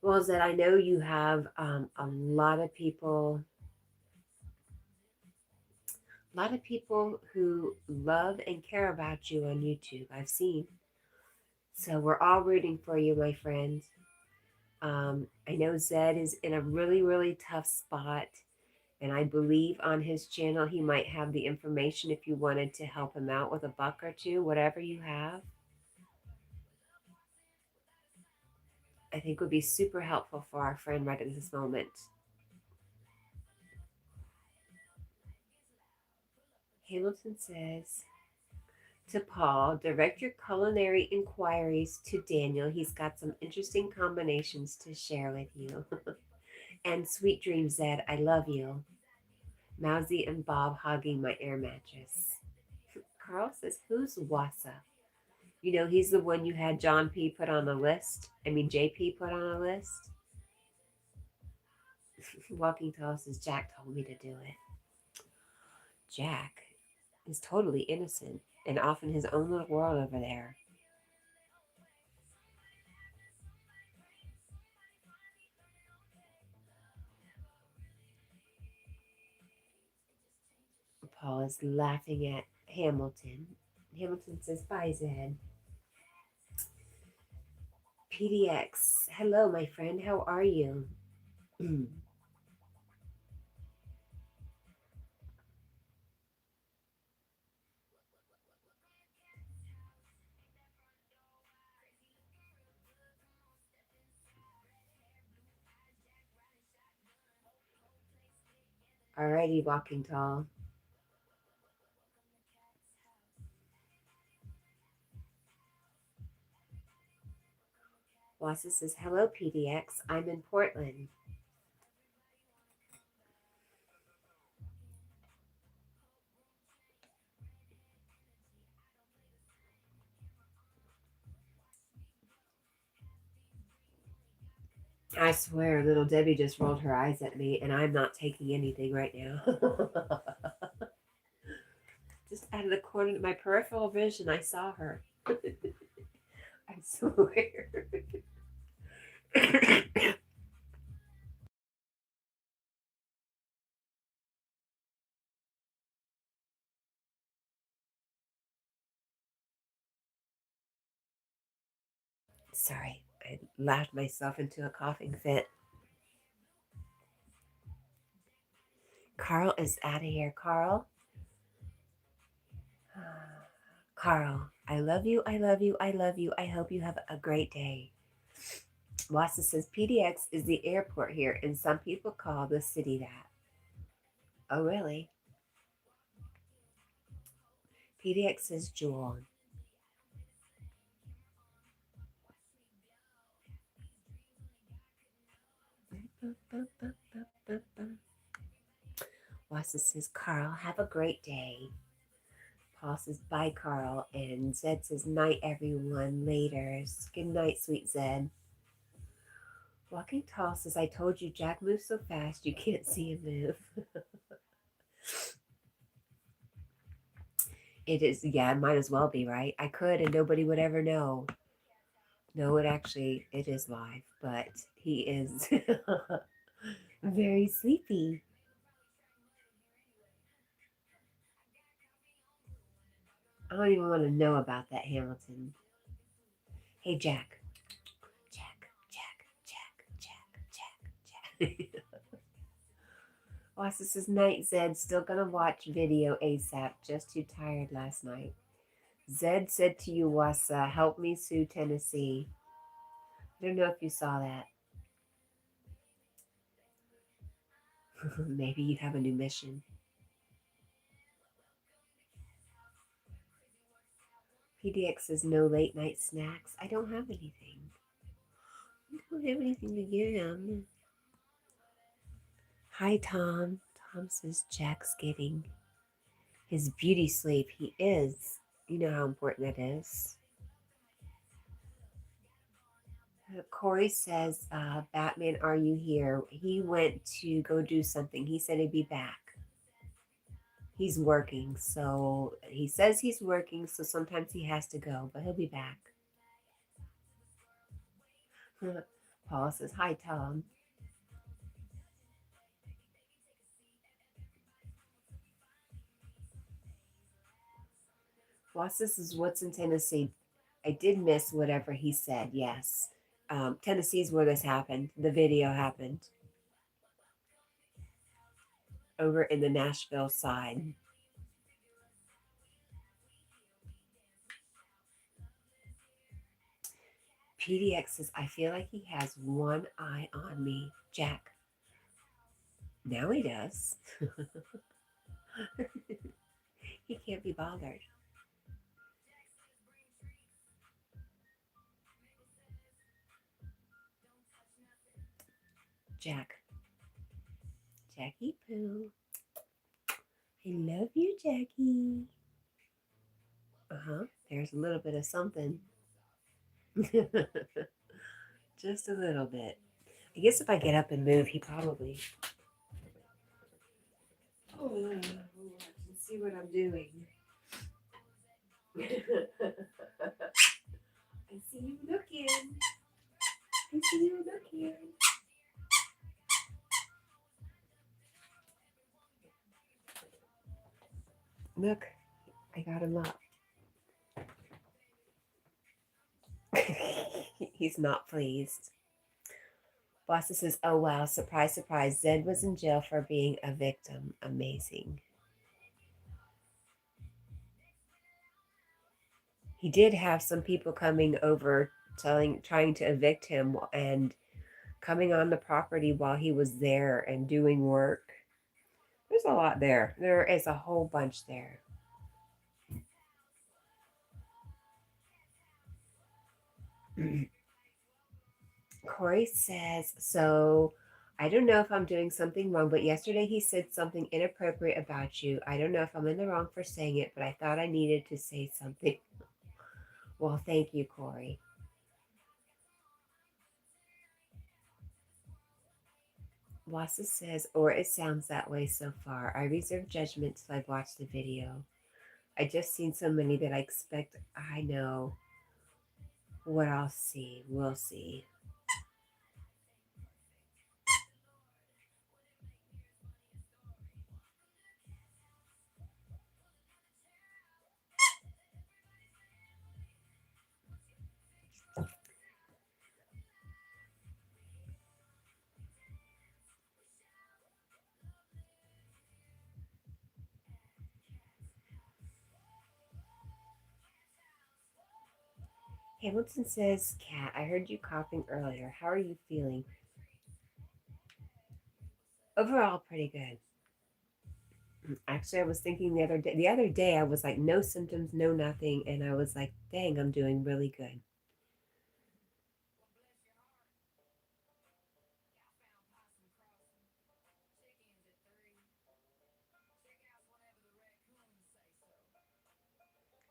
Well, Zed, I know you have a lot of people who love and care about you on YouTube. I've seen. So we're all rooting for you, my friend. I know Zed is in a really, really tough spot. And I believe on his channel, he might have the information if you wanted to help him out with a buck or two, whatever you have. I think would be super helpful for our friend right at this moment. Hamilton says to Paul, direct your culinary inquiries to Daniel. He's got some interesting combinations to share with you. And sweet dreams, Zed. I love you. Mousy and Bob hugging my air mattress. Carl says, who's Wassa? You know, he's the one you had John P. put on the list. JP put on a list. Walking Tall says, Jack told me to do it. Jack is totally innocent and off in his own little world over there. Paul is laughing at Hamilton. Hamilton says, bye, Zed. PDX, hello, my friend. How are you? Alrighty, Walking Tall. Wassa says, hello, PDX. I'm in Portland. I swear, little Debbie just rolled her eyes at me, and I'm not taking anything right now. Just out of the corner of my peripheral vision, I saw her. I swear. Sorry, I laughed myself into a coughing fit. Carl is out of here. Carl? Carl, I love you, I love you, I love you. I hope you have a great day. Wassa says PDX is the airport here, and some people call the city that. Oh, really? PDX says Jewel. Wassa says, Carl, have a great day. Paul says, bye, Carl. And Zed says, night, everyone. Laters. Good night, sweet Zed. Walking Tall says, I told you Jack moves so fast you can't see him move. It is, yeah, it might as well be, right? I could and nobody would ever know. No, it is live, but he is very sleepy. I don't even want to know about that, Hamilton. Hey, Jack. Jack, Jack, Jack, Jack, Jack, Jack. Wassa says, night, Zed. Still gonna watch video ASAP. Just too tired last night. Zed said to you, Wassa, help me sue Tennessee. I don't know if you saw that. Maybe you have a new mission. PDX says, no late night snacks. I don't have anything. I don't have anything to give him. Hi, Tom. Tom says, Jack's getting His beauty sleep, he is. You know how important that is. Corey says, Batman, are you here? He went to go do something. He said he'd be back. He's working, so he says he's working, so sometimes he has to go, but he'll be back. Paul says, hi, Tom. Ross, this is what's in Tennessee. I did miss whatever he said, yes. Tennessee's where this happened. The video happened. Over in the Nashville side. PDX says, I feel like he has one eye on me. Jack. Now he does. He can't be bothered. Jack. Jackie Poo. I love you, Jackie. There's a little bit of something. Just a little bit. I guess if I get up and move, he probably. Oh, let's see what I'm doing. I see you looking. I see you looking. Look, I got him up. He's not pleased. Bossa says, oh wow, surprise, surprise. Zed was in jail for being a victim. Amazing. He did have some people coming over trying to evict him and coming on the property while he was there and doing work. There's a lot there. There is a whole bunch there. Corey says, so I don't know if I'm doing something wrong, but yesterday he said something inappropriate about you. I don't know if I'm in the wrong for saying it, but I thought I needed to say something. Well, thank you, Corey. Wassa says, or it sounds that way so far. I reserve judgment till I've watched the video. I just seen so many that I expect I know what I'll see. We'll see. Hamilton says, Kat, I heard you coughing earlier. How are you feeling? Overall, pretty good. Actually, I was thinking the other day I was like, no symptoms, no nothing. And I was like, dang, I'm doing really good.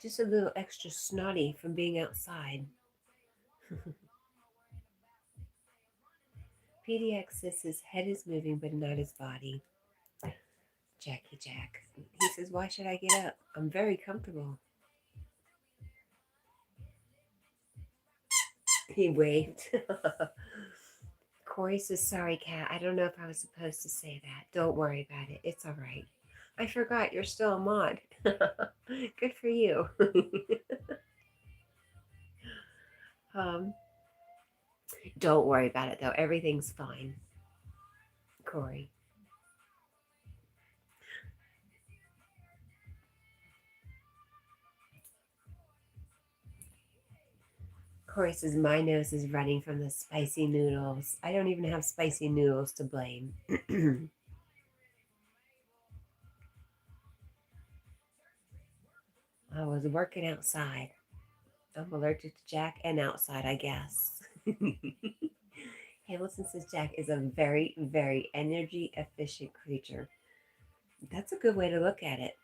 Just a little extra snotty from being outside. PDX says his head is moving, but not his body. Jackie Jack. He says, why should I get up? I'm very comfortable. He waved. Corey says, sorry, Kat. I don't know if I was supposed to say that. Don't worry about it. It's all right. I forgot you're still a mod. Good for you. um, don't worry about it, though. Everything's fine. Corey. Corey says, my nose is running from the spicy noodles. I don't even have spicy noodles to blame. I was working outside. I'm allergic to Jack and outside, I guess. Hamilton says Jack is a very, very energy efficient creature. That's a good way to look at it.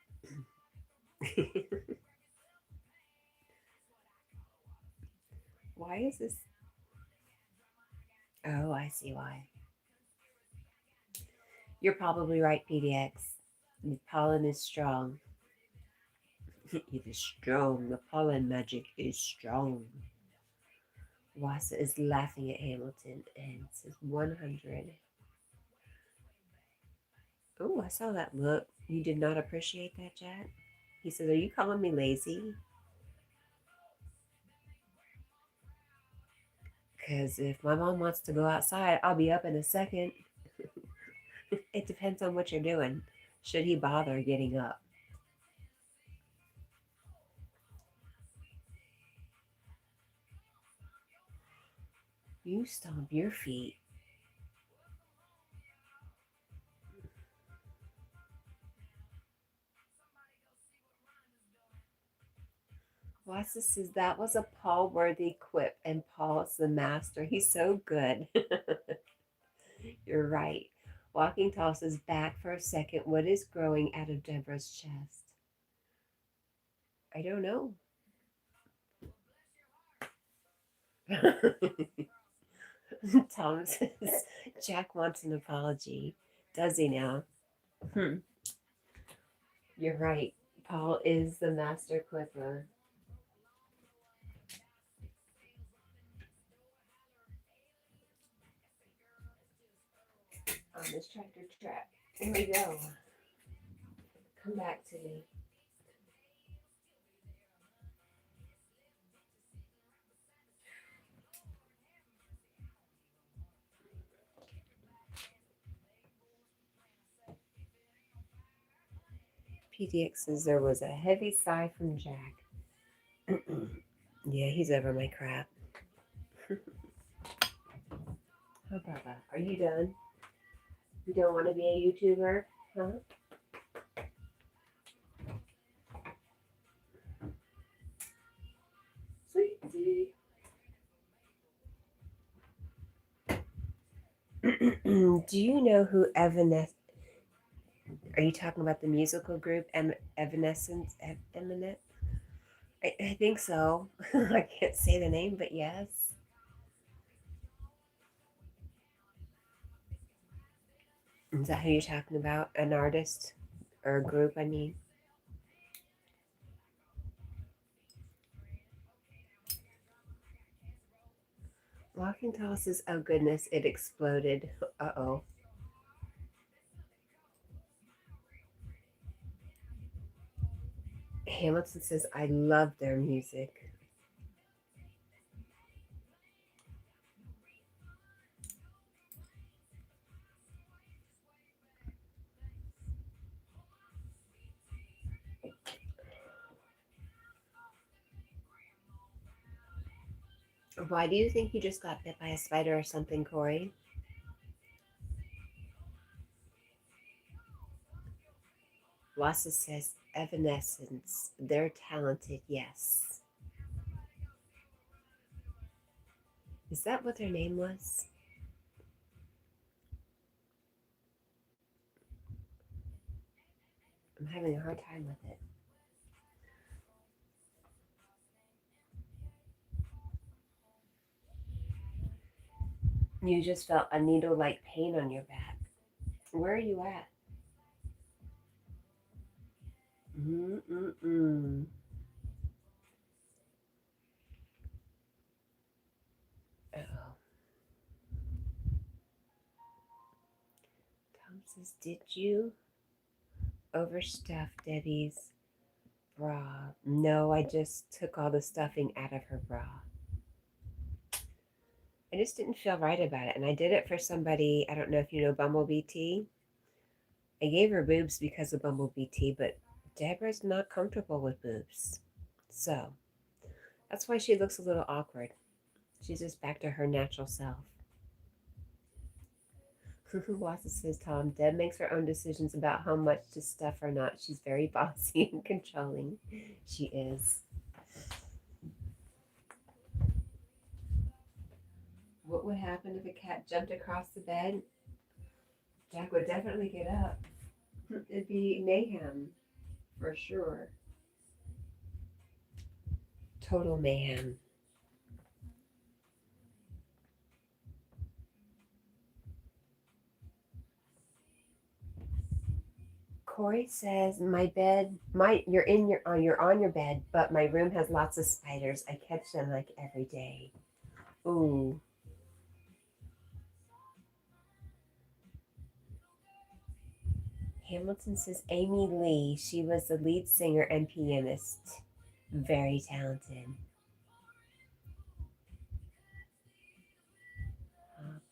Why is this? Oh, I see why. You're probably right, PDX. The pollen is strong. It is strong. The pollen magic is strong. Wassa is laughing at Hamilton and says 100. Oh, I saw that look. You did not appreciate that, Jack? He says, are you calling me lazy? Because if my mom wants to go outside, I'll be up in a second. It depends on what you're doing. Should he bother getting up? You stomp your feet. Wassa says that was a Paul worthy quip, and Paul is the master. He's so good. You're right. Walking Tall says back for a second. What is growing out of Deborah's chest? I don't know. Tom says Jack wants an apology. Does he now? You're right. Paul is the master quipper. On this tractor trap. Here we go. Come back to me. PDX says there was a heavy sigh from Jack. Yeah, he's over my crap. Oh, Baba, are you done? You don't want to be a YouTuber? Huh? Sweetie. Do you know who Evanescence? Are you talking about the musical group Evanescence? Eminent? I think so. I can't say the name, but yes. Is that who you're talking about? An artist or a group? I mean. Walking Tall says, "Oh goodness, it exploded." Uh-oh. Hamilton says, "I love their music." Why do you think you just got bit by a spider or something, Corey? Wassa says, "Evanescence. They're talented, yes." Is that what their name was? I'm having a hard time with it. You just felt a needle-like pain on your back. Where are you at? Mm-mm-mm. Uh-oh. Tom says, "Did you overstuff Debbie's bra?" No, I just took all the stuffing out of her bra. I just didn't feel right about it. And I did it for somebody, I don't know if you know Bumblebee Tea. I gave her boobs because of Bumblebee Tea, but Deborah's not comfortable with boobs. So that's why she looks a little awkward. She's just back to her natural self. Wassa says, "Tom, Deb makes her own decisions about how much to stuff or not. She's very bossy and controlling." She is. What would happen if a cat jumped across the bed? Jack would definitely get up. It'd be mayhem, for sure. total mayhem. Corey says, "My bed, you're on your bed, but my room has lots of spiders. I catch them like every day." Ooh. Hamilton says, "Amy Lee. She was the lead singer and pianist. Very talented."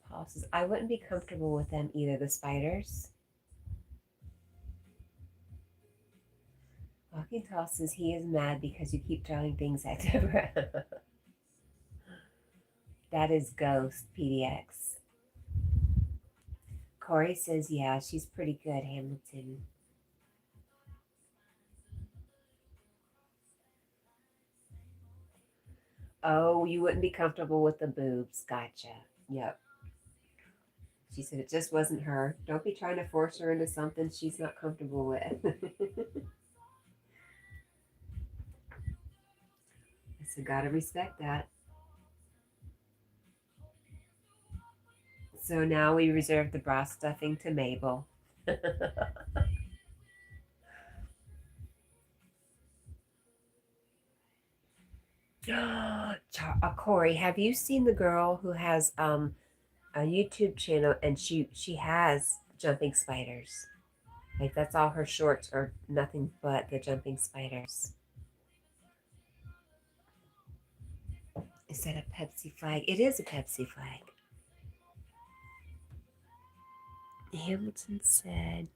Paul says, "I wouldn't be comfortable with them either, the spiders." Walking Tall says he is mad because you keep throwing things at Deborah. That is Ghost PDX. Corey says, "Yeah, she's pretty good, Hamilton." Oh, you wouldn't be comfortable with the boobs. Gotcha. Yep. She said it just wasn't her. Don't be trying to force her into something she's not comfortable with. So gotta respect that. So now we reserve the bra stuffing to Mabel. Corey, have you seen the girl who has a YouTube channel and she has jumping spiders? Like that's all her shorts are nothing but the jumping spiders. Is that a Pepsi flag? It is a Pepsi flag. Hamilton said,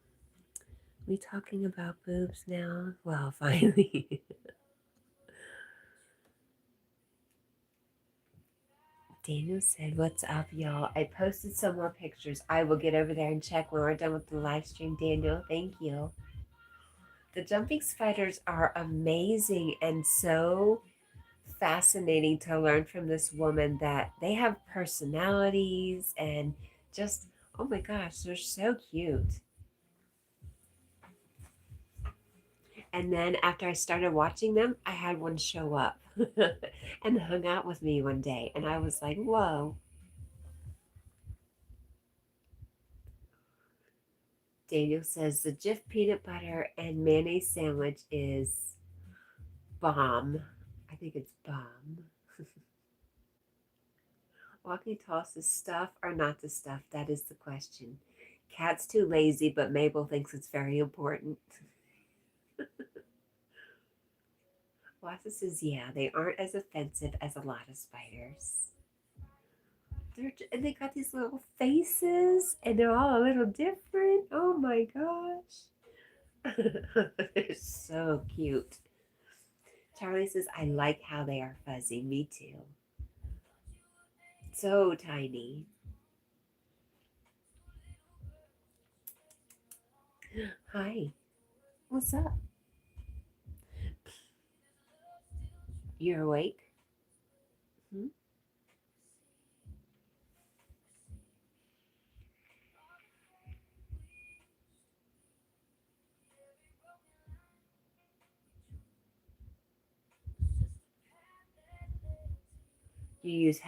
"We talking about boobs now?" Well, finally. Daniel said, "What's up, y'all? I posted some more pictures. I will get over there and check when we're done with the live stream, Daniel. Thank you." The jumping spiders are amazing and so fascinating to learn from this woman that they have personalities and just, oh my gosh, they're so cute. And then after I started watching them, I had one show up and hung out with me one day. And I was like, whoa. Daniel says the Jif peanut butter and mayonnaise sandwich is bomb. I think it's bomb. Walking Tall says stuff or not to stuff. That is the question. Cat's too lazy, but Mabel thinks it's very important. Wassa says, yeah, they aren't as offensive as a lot of spiders. And they got these little faces, and they're all a little different. Oh my gosh. They're so cute. Charlie says, I like how they are fuzzy. Me too. So tiny. Hi. What's up? You're awake? Hmm? You use,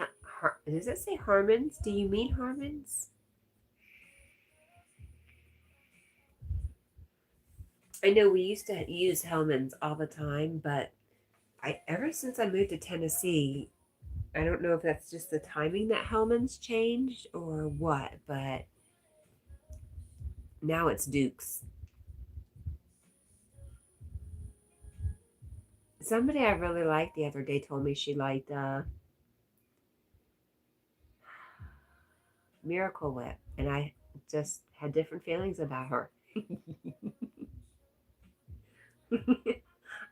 does it say Harmons? Do you mean Harmons? I know we used to use Hellman's all the time, but ever since I moved to Tennessee, I don't know if that's just the timing that Hellman's changed or what, but now it's Duke's. Somebody I really liked the other day told me she liked Miracle Whip, and I just had different feelings about her.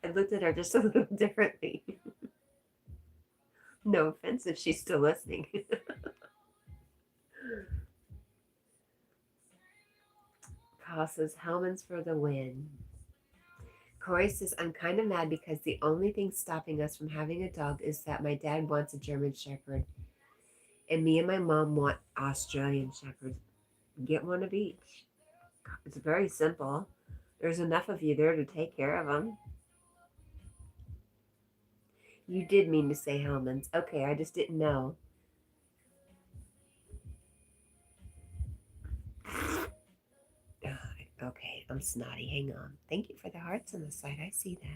I looked at her just a little differently. No offense if she's still listening. Paul says, Hellman's for the win. Corey says, I'm kind of mad because the only thing stopping us from having a dog is that my dad wants a German Shepherd, and me and my mom want Australian Shepherds. Get one of each. It's very simple. There's enough of you there to take care of them. You did mean to say Hellman's. Okay, I just didn't know. Okay, I'm snotty. Hang on. Thank you for the hearts on the side. I see that.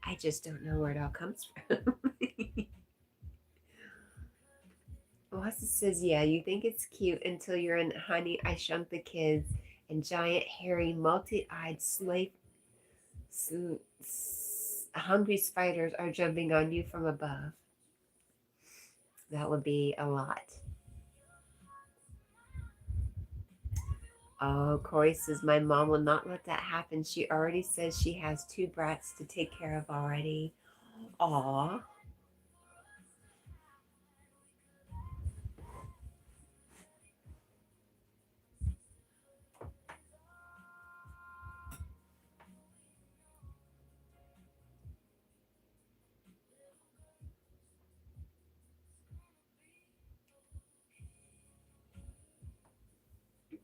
I just don't know where it all comes from. Wassa says, yeah, you think it's cute until you're in Honey, I Shrunk the Kids, and giant, hairy, multi-eyed hungry spiders are jumping on you from above. That would be a lot. Oh, Corey says, my mom will not let that happen. She already says she has 2 brats to take care of already. Aw.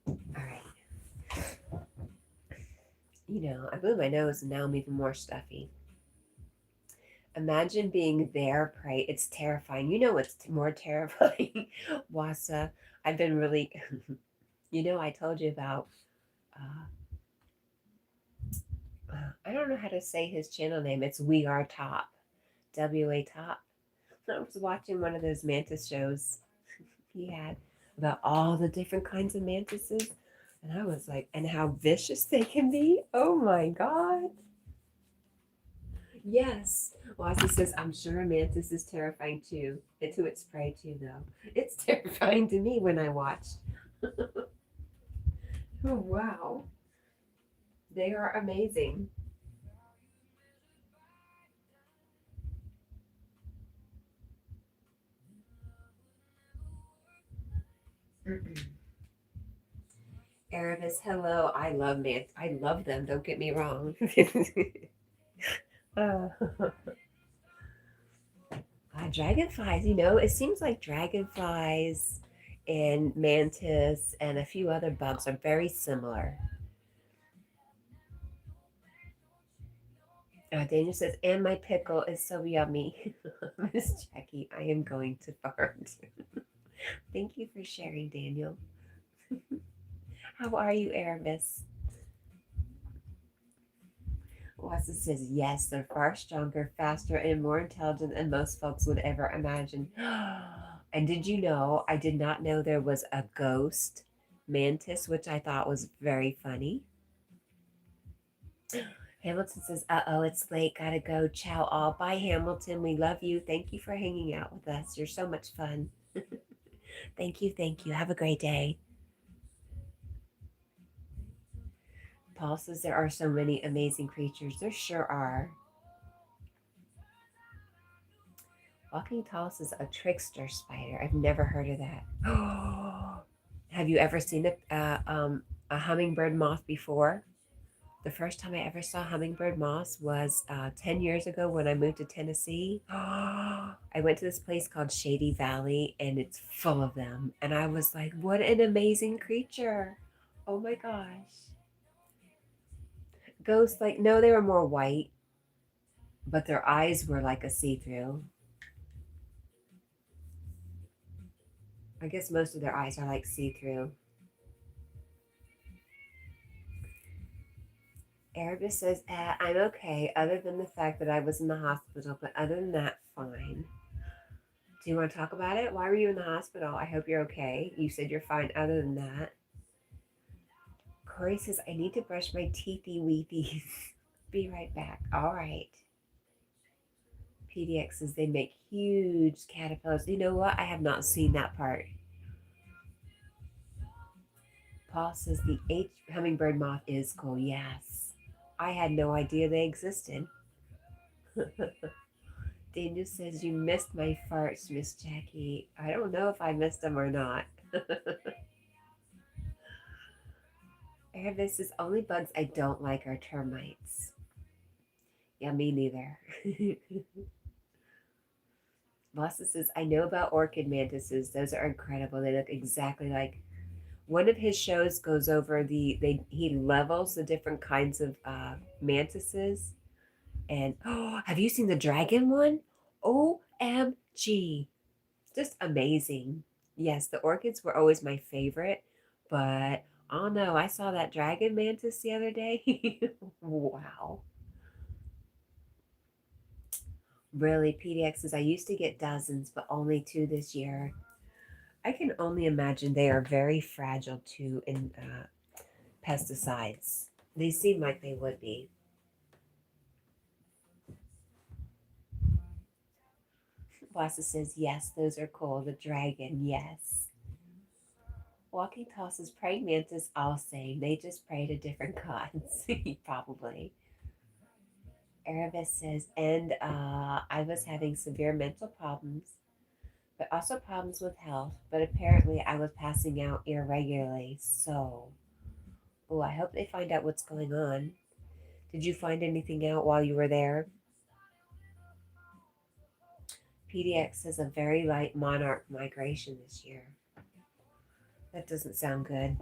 All right. You know, I blew my nose and now I'm even more stuffy. Imagine being their prey. It's terrifying. You know what's more terrifying? Wassa, I've been really, I told you about, uh, I don't know how to say his channel name. It's We Are Top, WA Top. I was watching one of those mantis shows he had about all the different kinds of mantises. And I was like, and how vicious they can be. Oh my God. Yes. Wazzy says, I'm sure a mantis is terrifying too. And to its prey too, though. It's terrifying to me when I watch. Oh, wow. They are amazing. Erebus, hello. I love mantis. I love them. Don't get me wrong. uh, dragonflies, it seems like dragonflies and mantis and a few other bugs are very similar. Daniel says, and my pickle is so yummy. Miss Jackie, I am going to fart. Thank you for sharing, Daniel. How are you, Erebus? Wassa says, yes, they're far stronger, faster, and more intelligent than most folks would ever imagine. And did you know, I did not know there was a ghost mantis, which I thought was very funny. Hamilton says, uh-oh, it's late. Gotta go. Ciao all. Bye, Hamilton. We love you. Thank you for hanging out with us. You're so much fun. Thank you. Thank you. Have a great day. Paul says there are so many amazing creatures. There sure are. Walking Tall says a trickster spider. I've never heard of that. Have you ever seen a hummingbird moth before? The first time I ever saw hummingbird moths was 10 years ago when I moved to Tennessee. I went to this place called Shady Valley and it's full of them. And I was like, what an amazing creature. Oh my gosh. Ghosts, like, no, they were more white, but their eyes were like a see through. I guess most of their eyes are like see through. Erebus says, I'm okay, other than the fact that I was in the hospital, but other than that, fine. Do you want to talk about it? Why were you in the hospital? I hope you're okay. You said you're fine other than that. Corey says, I need to brush my teethy weethies. Be right back. All right. PDX says they make huge caterpillars. You know what? I have not seen that part. Paul says the H hummingbird moth is cool. Yes. I had no idea they existed. Daniel says you missed my farts, Miss Jackie. I don't know if I missed them or not. This is only bugs I don't like are termites. Yeah, me neither. Lawson says, I know about orchid mantises. Those are incredible. They look exactly like one of his shows goes over he levels the different kinds of mantises. And oh, have you seen the dragon one? OMG. Just amazing. Yes, the orchids were always my favorite, but oh no, I saw that dragon mantis the other day. Wow. Really, PDX says I used to get dozens, but only two this year. I can only imagine they are very fragile too in pesticides. They seem like they would be. Blasta says, yes, those are cool. The dragon, yes. Walking tosses praying mantis all same. They just pray to different gods. Probably. Erebus says, and I was having severe mental problems, but also problems with health. But apparently I was passing out irregularly. So, oh, I hope they find out what's going on. Did you find anything out while you were there? PDX says a very light monarch migration this year. That doesn't sound good.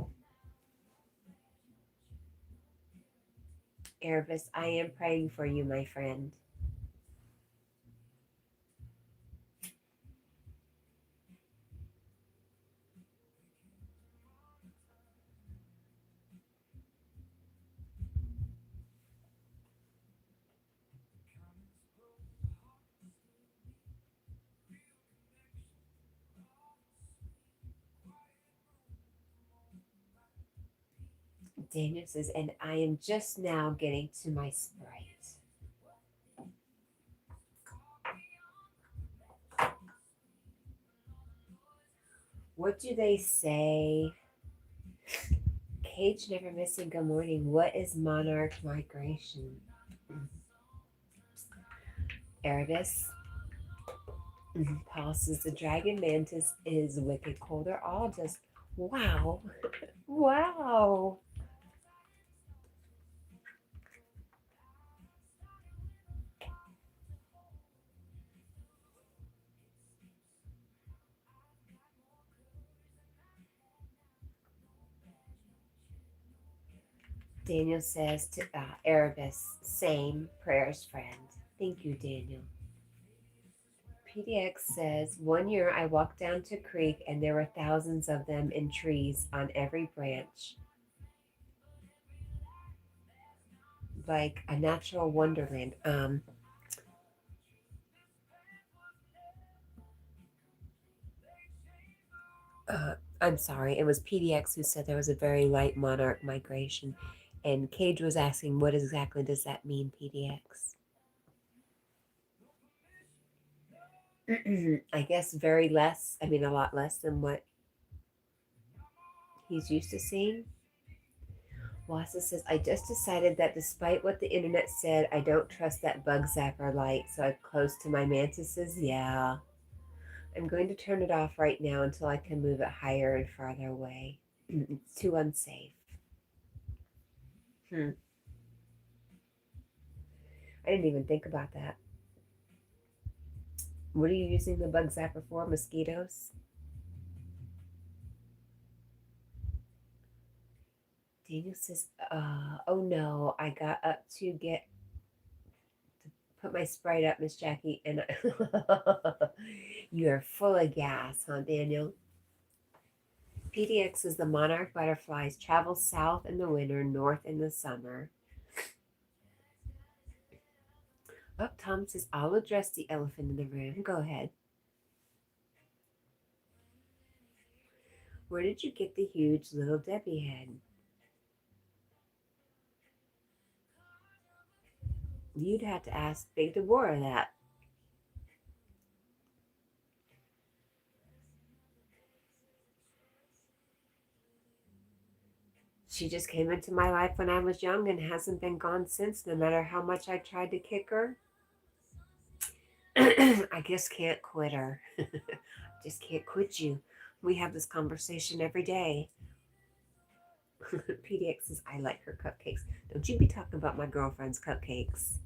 Erebus, I am praying for you, my friend. Daniel says, and I am just now getting to my Sprite. What do they say? Cage never missing. Good morning. What is monarch migration? Erebus. Paul says the dragon mantis is wicked cool. They're all just wow. Wow. Daniel says to Erebus, same prayers, friend. Thank you, Daniel. PDX says, one year I walked down to creek and there were thousands of them in trees on every branch. Like a natural wonderland. I'm sorry, it was PDX who said there was a very light monarch migration. And Cage was asking, what exactly does that mean, PDX? I guess a lot less than what he's used to seeing. Wassa says, I just decided that despite what the internet said, I don't trust that bug zapper light, so I've close to my mantises. Yeah. I'm going to turn it off right now until I can move it higher and farther away. It's too unsafe. I didn't even think about that. What are you using the bug zapper for? Mosquitoes? Daniel says, oh no, I got up to put my Sprite up, Miss Jackie, and you are full of gas, huh, Daniel? PDX is the monarch butterflies travel south in the winter, north in the summer. Oh, Tom says, I'll address the elephant in the room. Go ahead. Where did you get the huge little Debbie head? You'd have to ask Big Deborah that. She just came into my life when I was young and hasn't been gone since, no matter how much I tried to kick her. I just can't quit her. Just can't quit you. We have this conversation every day. PDX says, I like her cupcakes. Don't you be talking about my girlfriend's cupcakes.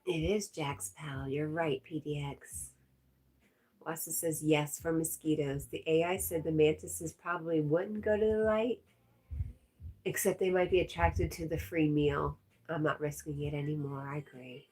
It is Jack's pal. You're right, PDX. Wassa says yes for mosquitoes. The AI said the mantises probably wouldn't go to the light, except they might be attracted to the free meal. I'm not risking it anymore. I agree.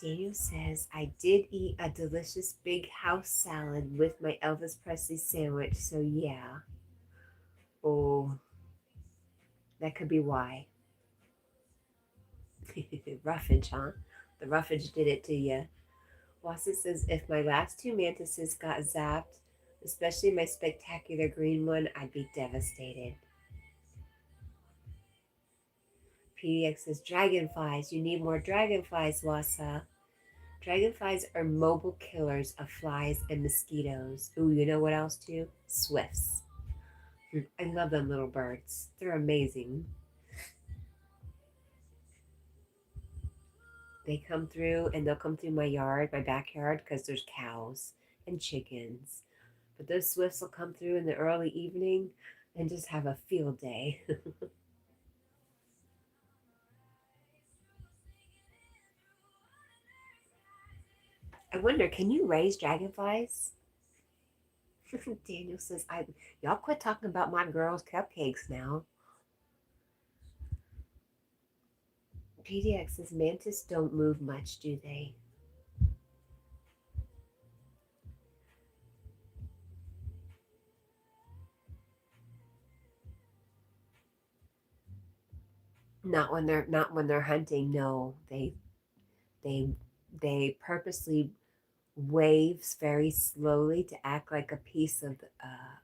Daniel says, I did eat a delicious big house salad with my Elvis Presley sandwich, so yeah. Oh, that could be why. Roughage, huh? The roughage did it to you. Wassa says, if my last two mantises got zapped, especially my spectacular green one, I'd be devastated. PDX says, dragonflies. You need more dragonflies, Wassa. Dragonflies are mobile killers of flies and mosquitoes. Ooh, you know what else too? Swifts. I love them little birds. They're amazing. They come through and they'll come through my yard, my backyard, because there's cows and chickens. But those swifts will come through in the early evening and just have a field day. I wonder, can you raise dragonflies? Daniel says, y'all quit talking about my girls' cupcakes now. PDX says, mantis don't move much, do they? Not when they're hunting. No, they they purposely waves very slowly to act like a piece of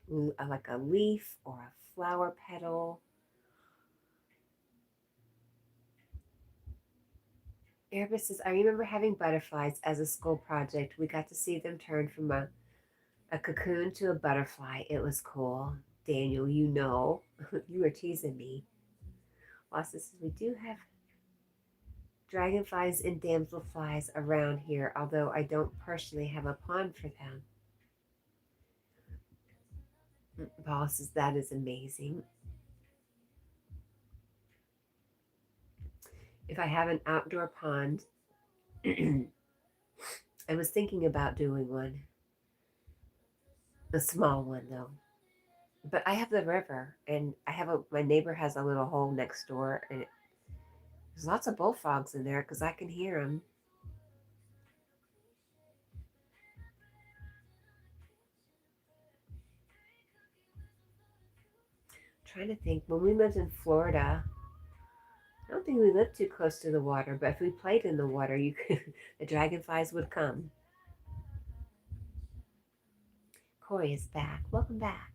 like a leaf or a flower petal. Erebus says, I remember having butterflies as a school project. We got to see them turn from a cocoon to a butterfly. It was cool. Daniel, you know, you were teasing me. Wassa says, we do have dragonflies and damselflies around here, although I don't personally have a pond for them. Paul says, that is amazing. If I have an outdoor pond, I was thinking about doing one. A small one, though. But I have the river, and my neighbor has a little hole next door, and there's lots of bullfrogs in there because I can hear them. Trying to think, when we lived in Florida, I don't think we lived too close to the water, but if we played in the water, the dragonflies would come. Corey is back. Welcome back.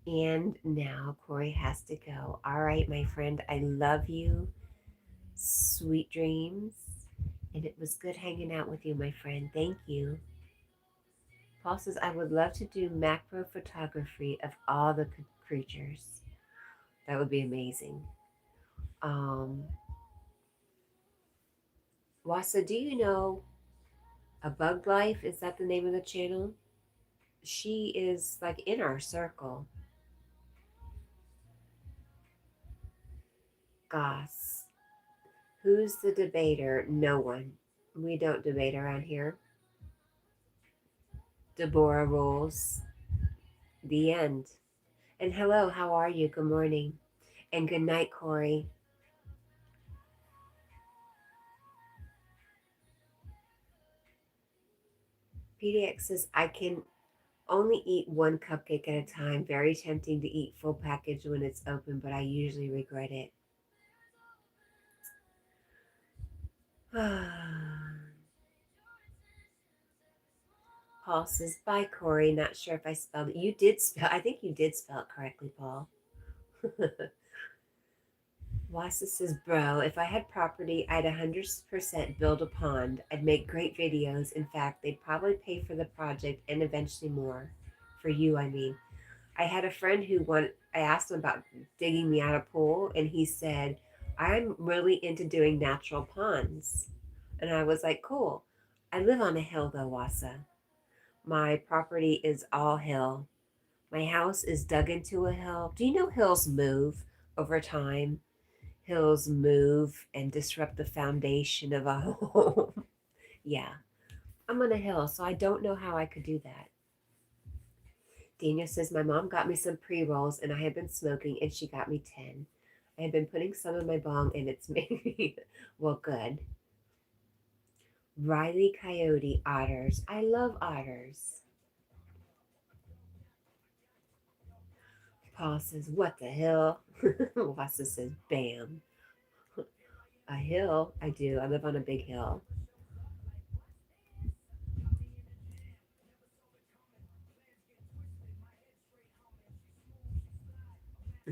And now Corey has to go. All right, my friend, I love you. Sweet dreams. And it was good hanging out with you, my friend. Thank you. Paul says, I would love to do macro photography of all the creatures. That would be amazing. Wasa, do you know A Bug Life? Is that the name of the channel? She is like in our circle. Goss. Who's the debater? No one. We don't debate around here. Deborah rules. The end. And hello, how are you? Good morning. And good night, Corey. PDX says, I can only eat one cupcake at a time. Very tempting to eat full package when it's open, but I usually regret it. Paul Paul says, bye, Corey. Not sure if I spelled it. You did spell, I think you did spell it correctly, Paul. Wassa says, bro, if I had property, I'd 100% build a pond. I'd make great videos. In fact, they'd probably pay for the project and eventually more. For you, I mean. I had a friend I asked him about digging me out a pool, and he said, I'm really into doing natural ponds. And I was like, cool. I live on a hill though, Wassa. My property is all hill. My house is dug into a hill. Do you know hills move over time? Hills move and disrupt the foundation of a home. Yeah, I'm on a hill, so I don't know how I could do that. Daniel says, my mom got me some pre-rolls and I have been smoking and she got me 10. I have been putting some in my bong and it's made me, well, good. Riley Coyote, otters. I love otters. Paul says, what the hell? Wassa says, bam. A hill? I do. I live on a big hill.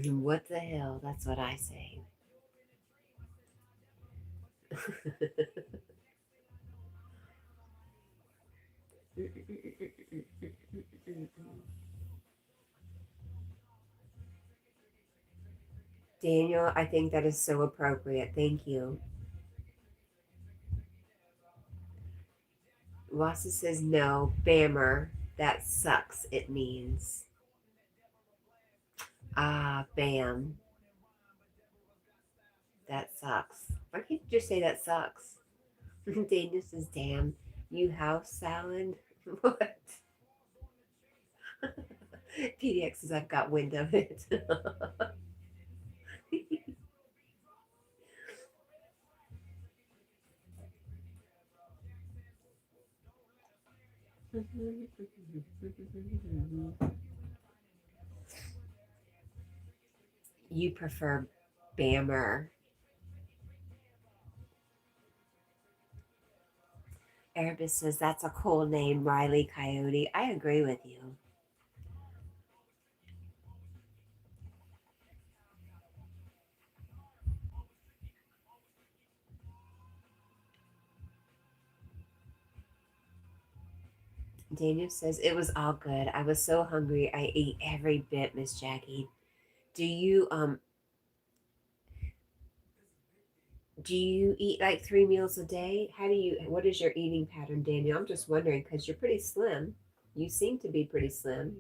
What the hell? That's what I say. Daniel, I think that is so appropriate. Thank you. Wassa says, no, bammer. That sucks, it means. Ah, bam. That sucks. Why can't you just say that sucks? Daniel says, damn, you house salad? What? PDX says, I've got wind of it. You prefer bammer. Erebus says, that's a cool name, Riley Coyote. I agree with you. Daniel says, it was all good. I was so hungry. I ate every bit, Miss Jackie. Do you do you eat like 3 meals a day? What is your eating pattern, Daniel? I'm just wondering because you're pretty slim. You seem to be pretty slim.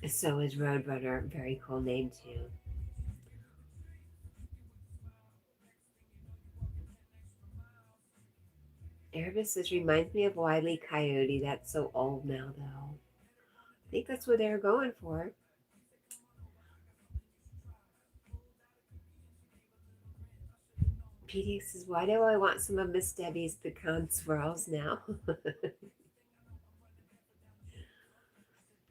So is Roadrunner. Very cool name too. Erebus says, reminds me of Wile E. Coyote. That's so old now, though. I think that's what they were going for. PDX says, why do I want some of Miss Debbie's pecan swirls now?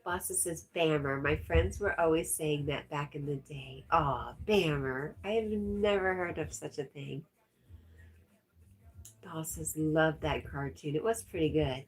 Bossa says, Bammer. My friends were always saying that back in the day. Aw, Bammer. I have never heard of such a thing. Bossas loved that cartoon. It was pretty good.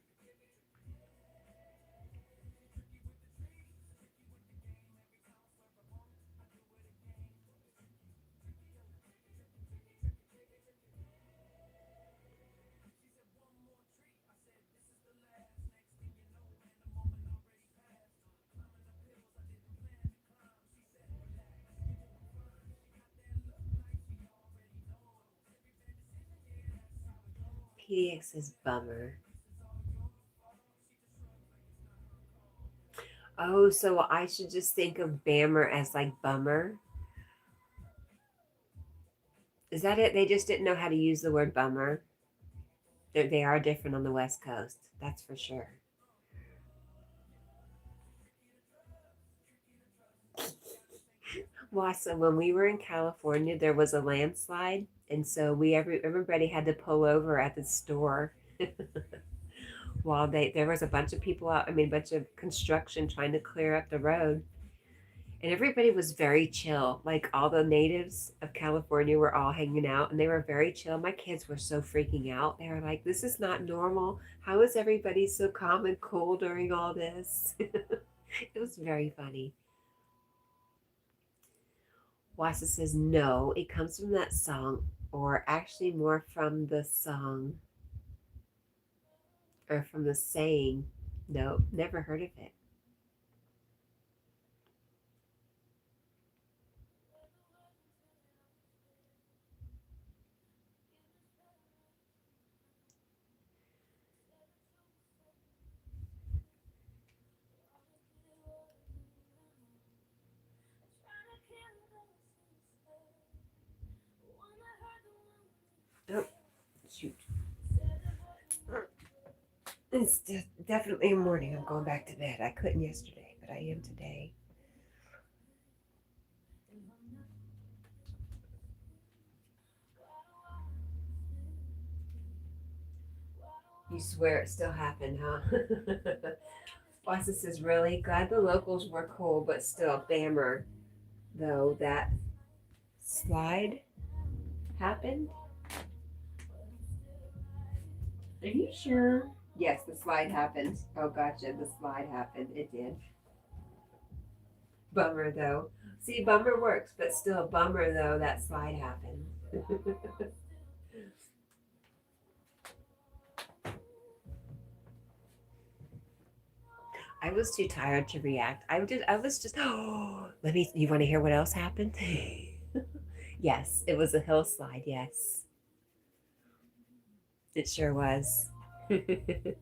PDX says, Bummer. Oh, so I should just think of Bammer as like Bummer? Is that it? They just didn't know how to use the word Bummer. They are different on the West Coast. That's for sure. Wassa, when we were in California, there was a landslide, and so everybody had to pull over at the store while there was a bunch of people out. I mean, a bunch of construction trying to clear up the road, And everybody was very chill. Like all the natives of California were all hanging out and they were very chill. My kids were so freaking out. They were like, this is not normal. How is everybody so calm and cool during all this? It was very funny. Wassa says, no, it comes from that song, or actually more from the song, or from the saying. No, never heard of it. Oh, shoot. It's definitely morning. I'm going back to bed. I couldn't yesterday, but I am today. You swear it still happened, huh? Wassa says, really? Glad the locals were cool, but still, bammer, though, that slide happened? Are you sure? Yes, the slide happened. Oh, gotcha. The slide happened. It did. Bummer, though. See, bummer works, but still, bummer, though, that slide happened. I was too tired to react. I was just, oh, you want to hear what else happened? Yes, it was a hill slide. Yes, it sure was. There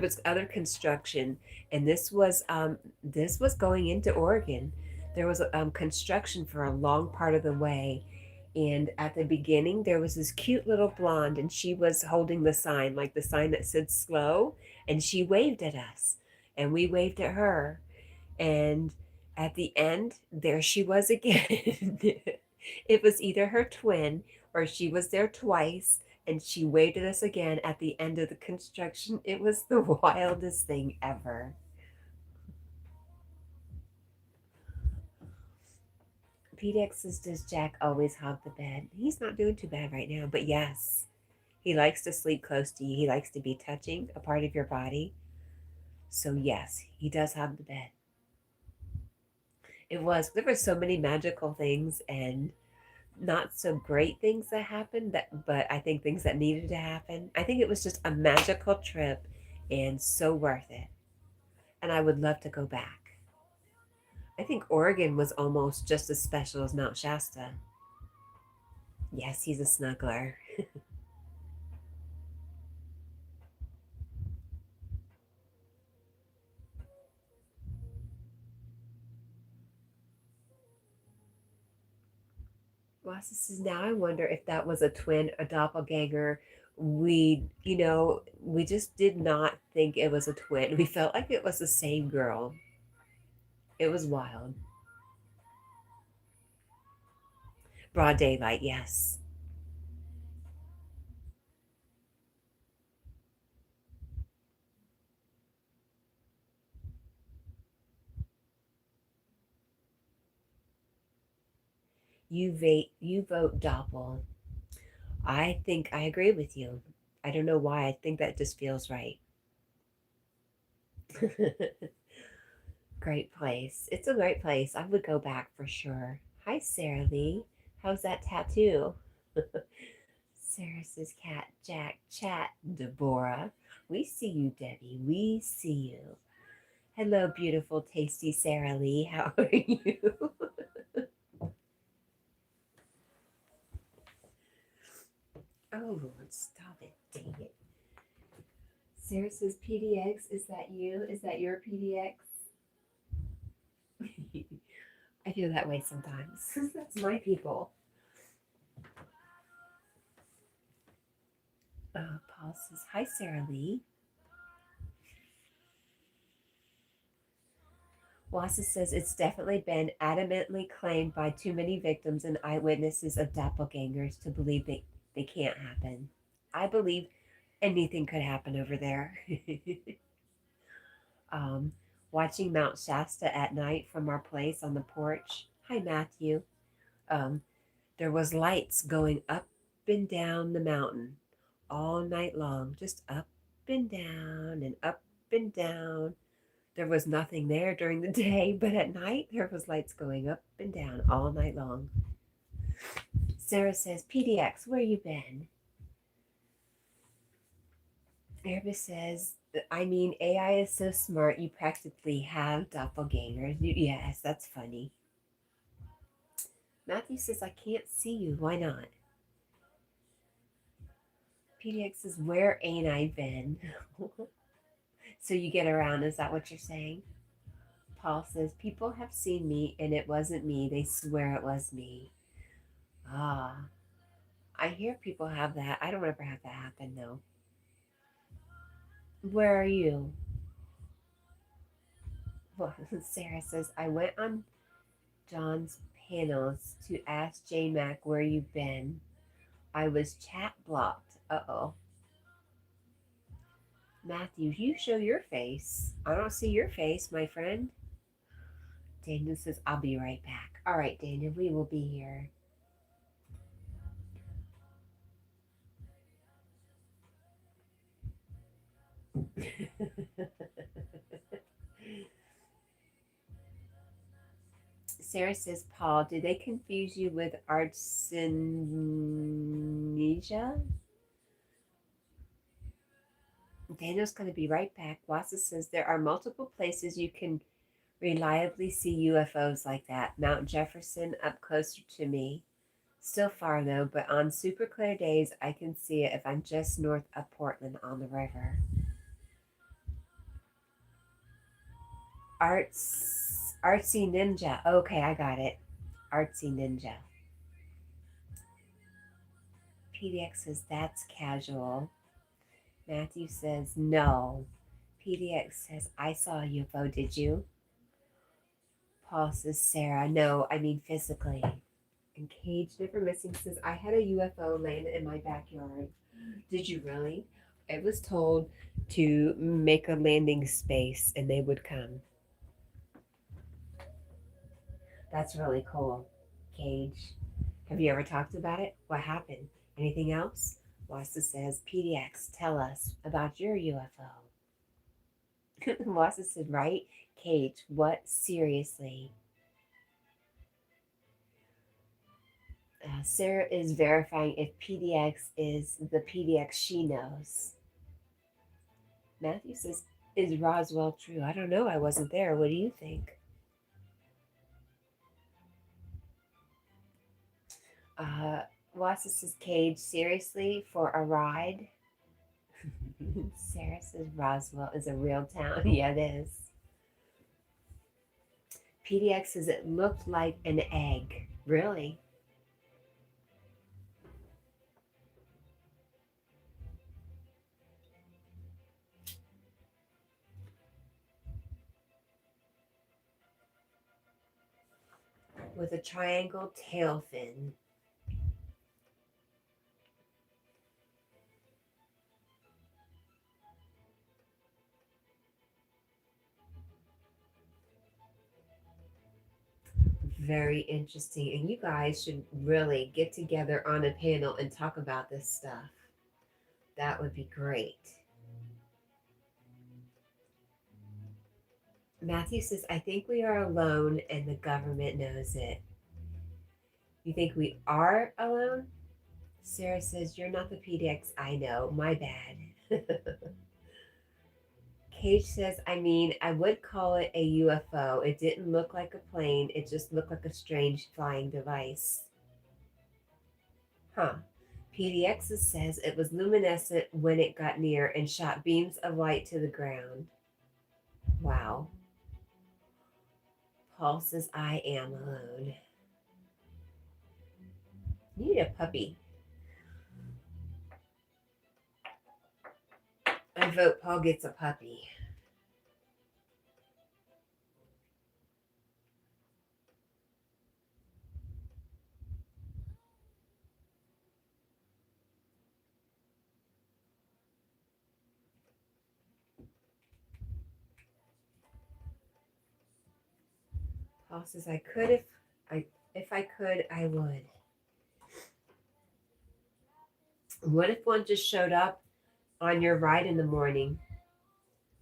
was other construction, and this was going into Oregon. There was construction for a long part of the way, and at the beginning there was this cute little blonde, and she was holding the sign, like the sign that said "slow," and she waved at us, and we waved at her, and at the end, there she was again. It was either her twin or she was there twice and she waved at us again at the end of the construction. It was the wildest thing ever. PDX says, does Jack always hog the bed? He's not doing too bad right now, but yes, he likes to sleep close to you. He likes to be touching a part of your body. So, yes, he does hog the bed. There were so many magical things and not so great things that happened but I think things that needed to happen. I think it was just a magical trip and so worth it. And I would love to go back. I think Oregon was almost just as special as Mount Shasta. Yes, he's a snuggler. Well, this is now I wonder if that was a twin, a doppelganger. We just did not think it was a twin. We felt like it was the same girl. It was wild. Broad daylight, yes. You vote Doppel. I think I agree with you. I don't know why. I think that just feels right. Great place. It's a great place. I would go back for sure. Hi, Sarah Lee. How's that tattoo? Sarah says, Cat, Jack, chat, Deborah. We see you, Debbie. We see you. Hello, beautiful, tasty Sarah Lee. How are you? Oh, stop it. Dang it. Sarah says, PDX, is that you? Is that your PDX? I feel that way sometimes. That's my people. Paul says, hi, Sarah Lee. Wassa says, it's definitely been adamantly claimed by too many victims and eyewitnesses of doppelgangers to believe they can't happen. I believe anything could happen over there. um, watching Mount Shasta at night from our place on the porch. Hi, Matthew. Um, there was lights going up and down the mountain all night long, just up and down and up and down. There was nothing there during the day, but at night there was lights going up and down all night long. Sarah says, PDX, where you been? Erebus says, I mean, AI is so smart, you practically have doppelgangers. Yes, that's funny. Matthew says, I can't see you. Why not? PDX says, where ain't I been? So you get around, is that what you're saying? Paul says, people have seen me and it wasn't me. They swear it was me. Ah, I hear people have that. I don't ever have that happen, though. Where are you? Well, Sarah says, I went on John's panels to ask J-Mac where you've been. I was chat blocked. Uh-oh. Matthew, you show your face. I don't see your face, my friend. Daniel says, I'll be right back. All right, Daniel, we will be here. Sarah says, Paul, did they confuse you with arsenisia? Daniel's going to be right back. Wassa says, there are multiple places you can reliably see UFOs like that. Mount Jefferson up closer to me. Still far though, but on super clear days, I can see it if I'm just north of Portland on the river. Artsy Ninja. Okay, I got it. Artsy Ninja. PDX says, that's casual. Matthew says, no. PDX says, I saw a UFO, did you? Paul says, Sarah, no, I mean physically. And Cage Never Missing says, I had a UFO land in my backyard. Did you really? I was told to make a landing space and they would come. That's really cool, Cage. Have you ever talked about it? What happened? Anything else? Wassa says, PDX, tell us about your UFO. Wassa said, right? Cage, what? Seriously? Sarah is verifying if PDX is the PDX she knows. Matthew says, is Roswell true? I don't know. I wasn't there. What do you think? Wassa says, Cage, seriously? For a ride? Sarah says, Roswell is a real town. Yeah, it is. PDX says, it looked like an egg. Really? With a triangle tail fin. Very interesting. And you guys should really get together on a panel and talk about this stuff. That would be great. Matthew says, I think we are alone and the government knows it. You think we are alone? Sarah says, you're not the PDX I know. My bad. Cage says, I mean, I would call it a UFO. It didn't look like a plane. It just looked like a strange flying device. Huh. PDX says it was luminescent when it got near and shot beams of light to the ground. Wow. Paul says, I am alone. You need a puppy. I vote Paul gets a puppy. Paul says, if I could, I would. What if one just showed up on your ride in the morning?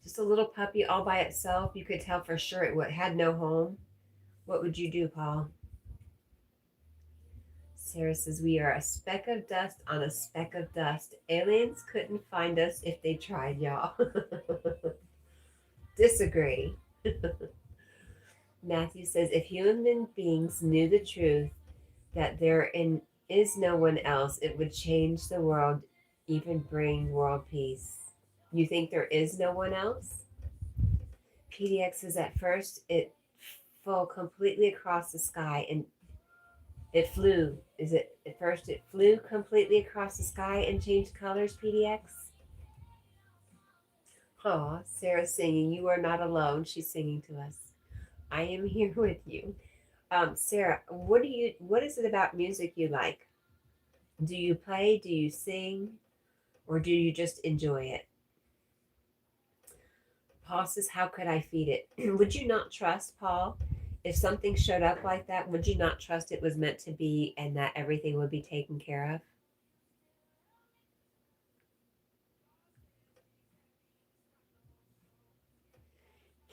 Just a little puppy all by itself. You could tell for sure it had no home. What would you do, Paul? Sarah says, we are a speck of dust on a speck of dust. Aliens couldn't find us if they tried, y'all. Disagree. Matthew says, if human beings knew the truth that is no one else, it would change the world, even bring world peace. You think there is no one else? PDX says, at first it flew completely across the sky and it flew. At first it flew completely across the sky and changed colors, PDX? Aw, Sarah's singing. You are not alone. She's singing to us. I am here with you. Sarah, what is it about music you like? Do you play? Do you sing? Or do you just enjoy it? Paul says, how could I feed it? Would you not trust, Paul? If something showed up like that, would you not trust it was meant to be and that everything would be taken care of?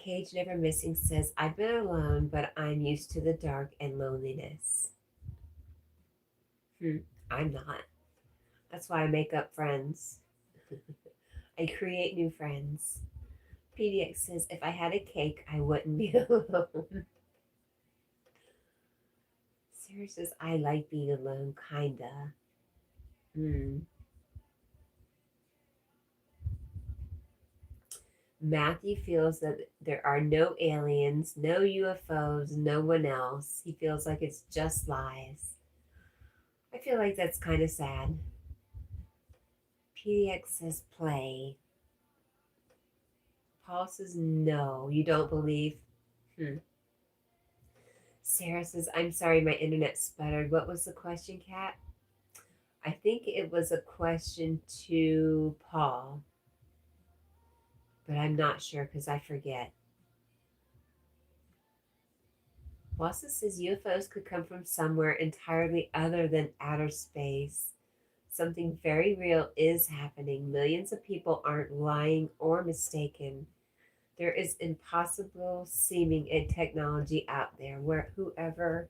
Cage Never Missing says, I've been alone, but I'm used to the dark and loneliness. I'm not. That's why I make up friends. I create new friends. PDX says, if I had a cake, I wouldn't be alone. Sarah says, I like being alone, kinda. Matthew feels that there are no aliens, no UFOs, no one else. He feels like it's just lies. I feel like that's kind of sad. PDX says play. Paul says no, you don't believe. Sarah says, I'm sorry, my internet sputtered. What was the question, Kat? I think it was a question to Paul, but I'm not sure because I forget. Wassa says UFOs could come from somewhere entirely other than outer space. Something very real is happening. Millions of people aren't lying or mistaken. There is impossible seeming a technology out there where whoever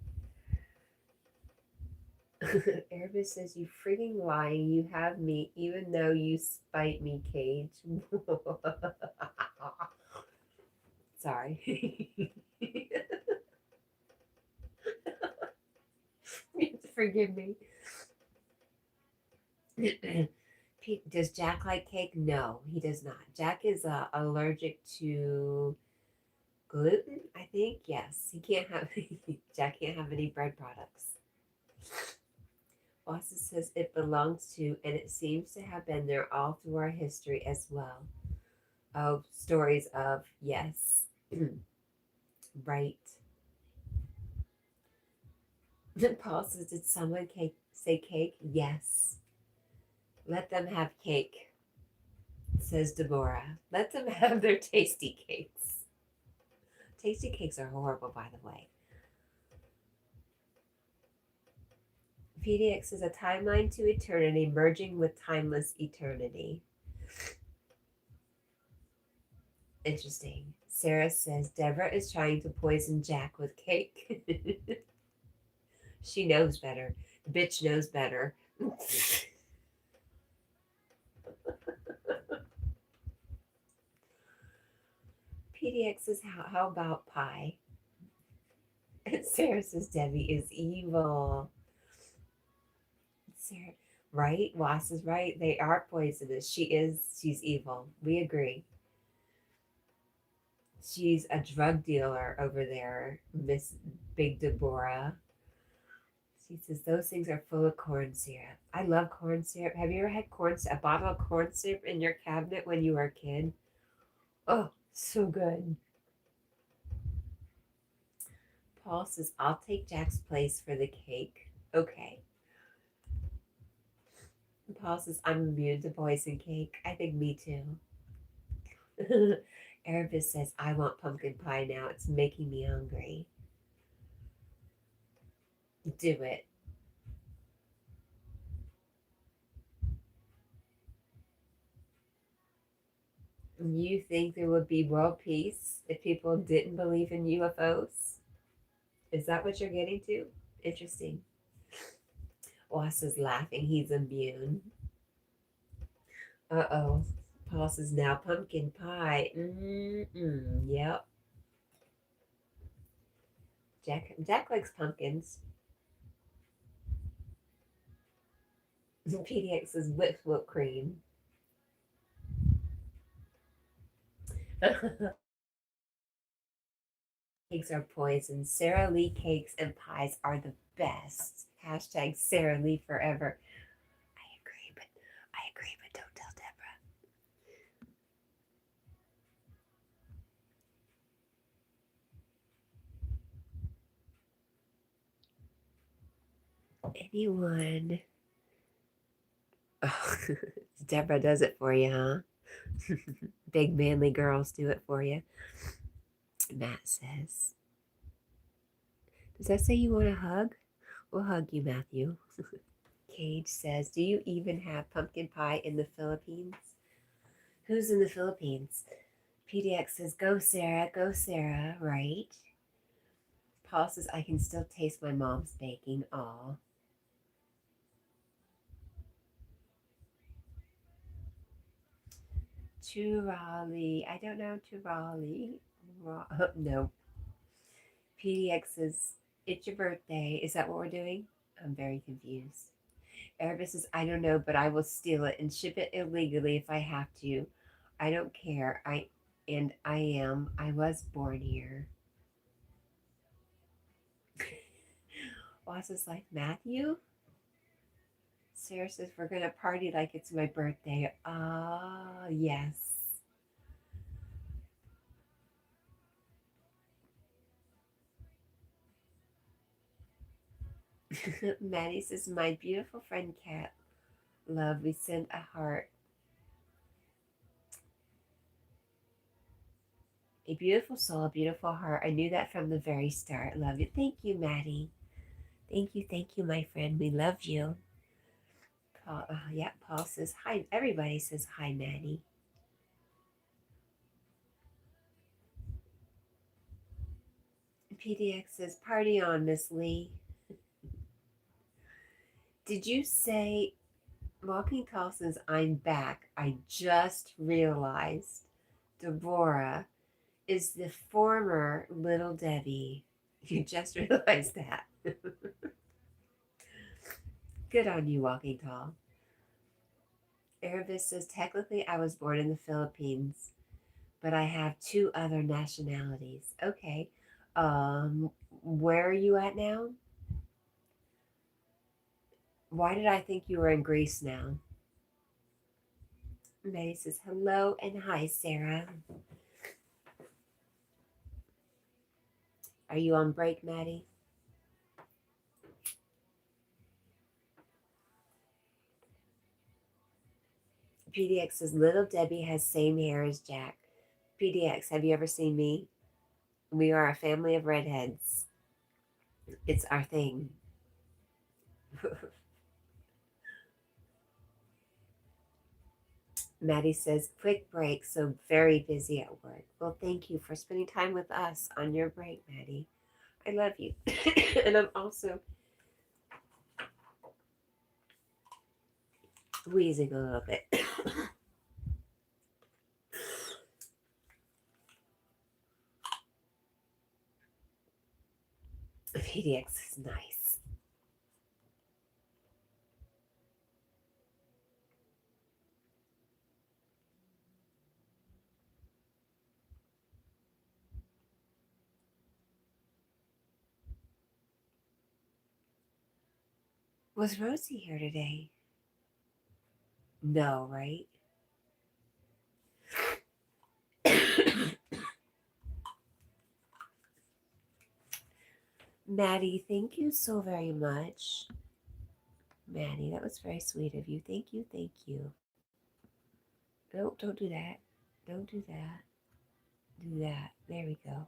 Arabic says, you freaking lying, you have me even though you spite me, Cage. Sorry. Forgive me. Does Jack like cake? No, he does not. Jack is allergic to gluten, I think. Yes, he can't have. Jack can't have any bread products. Boston says it belongs to, and it seems to have been there all through our history as well. Oh, stories of yes, right. Paul says, did someone say cake? Yes. Let them have cake, says Deborah. Let them have their tasty cakes. Tasty cakes are horrible, by the way. PDX is a timeline to eternity merging with timeless eternity. Interesting. Sarah says Deborah is trying to poison Jack with cake. She knows better. The bitch knows better. PDX says, how about pie? And Sarah says Debbie is evil. Sarah, right? Wass is right. They are poisonous. She's evil. We agree. She's a drug dealer over there, Miss Big Deborah. She says those things are full of corn syrup. I love corn syrup. Have you ever had a bottle of corn syrup in your cabinet when you were a kid? Oh, so good. Paul says, I'll take Jack's place for the cake. Okay. Paul says, I'm immune to poison cake. I think me too. Erebus says, I want pumpkin pie now. It's making me hungry. Do it. You think there would be world peace if people didn't believe in UFOs? Is that what you're getting to? Interesting. Ross is laughing. He's immune. Uh-oh. Paul says now pumpkin pie. Yep. Jack likes pumpkins. PDX says whipped cream. Cakes are poison. Sara Lee cakes and pies are the best. Hashtag Sara Lee forever. I agree, but don't tell Deborah. Anyone? Oh, Deborah does it for you, huh? Big manly girls do it for you. Matt says. Does that say you want a hug? We'll hug you, Matthew. Cage says, do you even have pumpkin pie in the Philippines? Who's in the Philippines? PDX says, go Sarah, right? Paul says, I can still taste my mom's baking. Aw. To Raleigh. I don't know to Raleigh. No. PDX says, it's your birthday. Is that what we're doing? I'm very confused. Erebus says, I don't know, but I will steal it and ship it illegally if I have to. I don't care. I was born here. Boss is like, Matthew? Sarah says, we're going to party like it's my birthday. Ah, yes. Maddie says, my beautiful friend Cat, love, we send a heart. A beautiful soul, a beautiful heart. I knew that from the very start. Love you. Thank you, Maddie. Thank you, my friend. We love you. Paul, yeah, Paul says hi. Everybody says hi, Maddie. PDX says, party on, Miss Lee. Did you say, Walking Tall says, I'm back. I just realized Deborah is the former Little Debbie. You just realized that. Good on you, Walking Tall. Erebus says, technically I was born in the Philippines, but I have two other nationalities. Okay. Where are you at now? Why did I think you were in Greece now? Maddie says, hello and hi, Sarah. Are you on break, Maddie? PDX says, little Debbie has same hair as Jack. PDX, have you ever seen me? We are a family of redheads. It's our thing. Maddie says, quick break, so very busy at work. Well, thank you for spending time with us on your break, Maddie. I love you. And I'm also wheezing a little bit. PDX is nice. Was Rosie here today? No, right? Maddie, thank you so very much. Maddie, that was very sweet of you. Thank you, thank you. No, don't do that. Don't do that. Do that. There we go.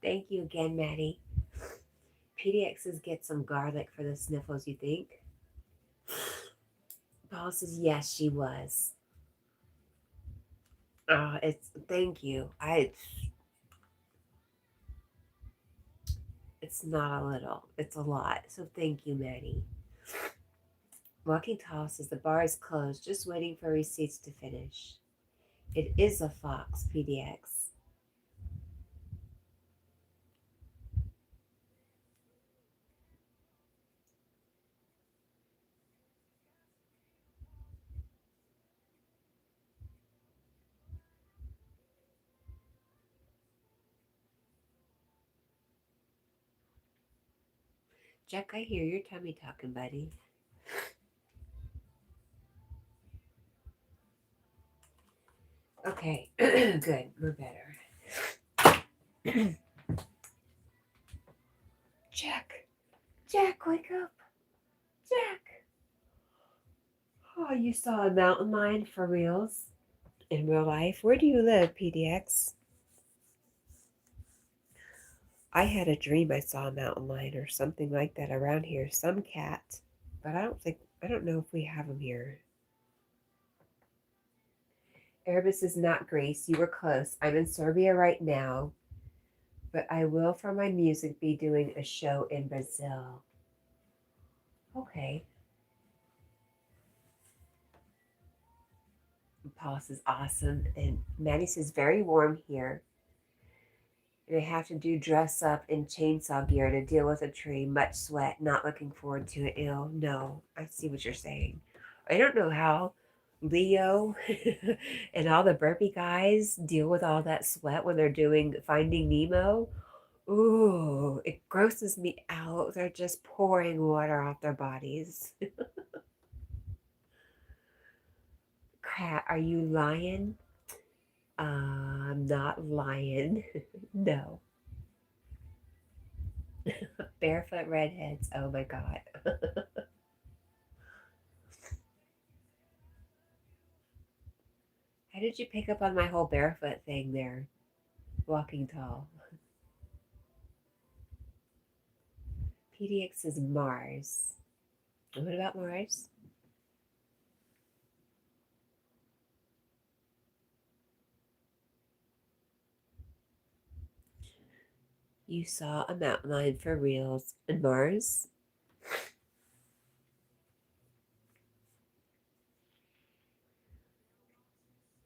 Thank you again, Maddie. PDX says get some garlic for the sniffles, you think? Paul says, yes, she was. Thank you. It's not a little, it's a lot. So thank you, Maddie. Walking Tall says the bar is closed, just waiting for receipts to finish. It is a fox, PDX. Jack, I hear your tummy talking, buddy. Okay, good. We're better. Jack, wake up. Jack. Oh, you saw a mountain lion for reals? In real life? Where do you live, PDX? I had a dream I saw a mountain lion or something like that around here. Some cat. But I don't know if we have them here. Erebus is not Greece. You were close. I'm in Serbia right now. But I will, for my music, be doing a show in Brazil. Okay. Paul says awesome. And Maddie says very warm here. And I have to do dress up in chainsaw gear to deal with a tree. Much sweat. Not looking forward to it. Ill. No, I see what you're saying. I don't know how Leo and all the burpee guys deal with all that sweat when they're doing Finding Nemo. Ooh, it grosses me out. They're just pouring water off their bodies. Cat, are you lying? I'm not lying. No. Barefoot redheads. Oh my God. How did you pick up on my whole barefoot thing there? Walking Tall. PDX is Mars. What about Mars? You saw a mountain lion for reals. And Mars?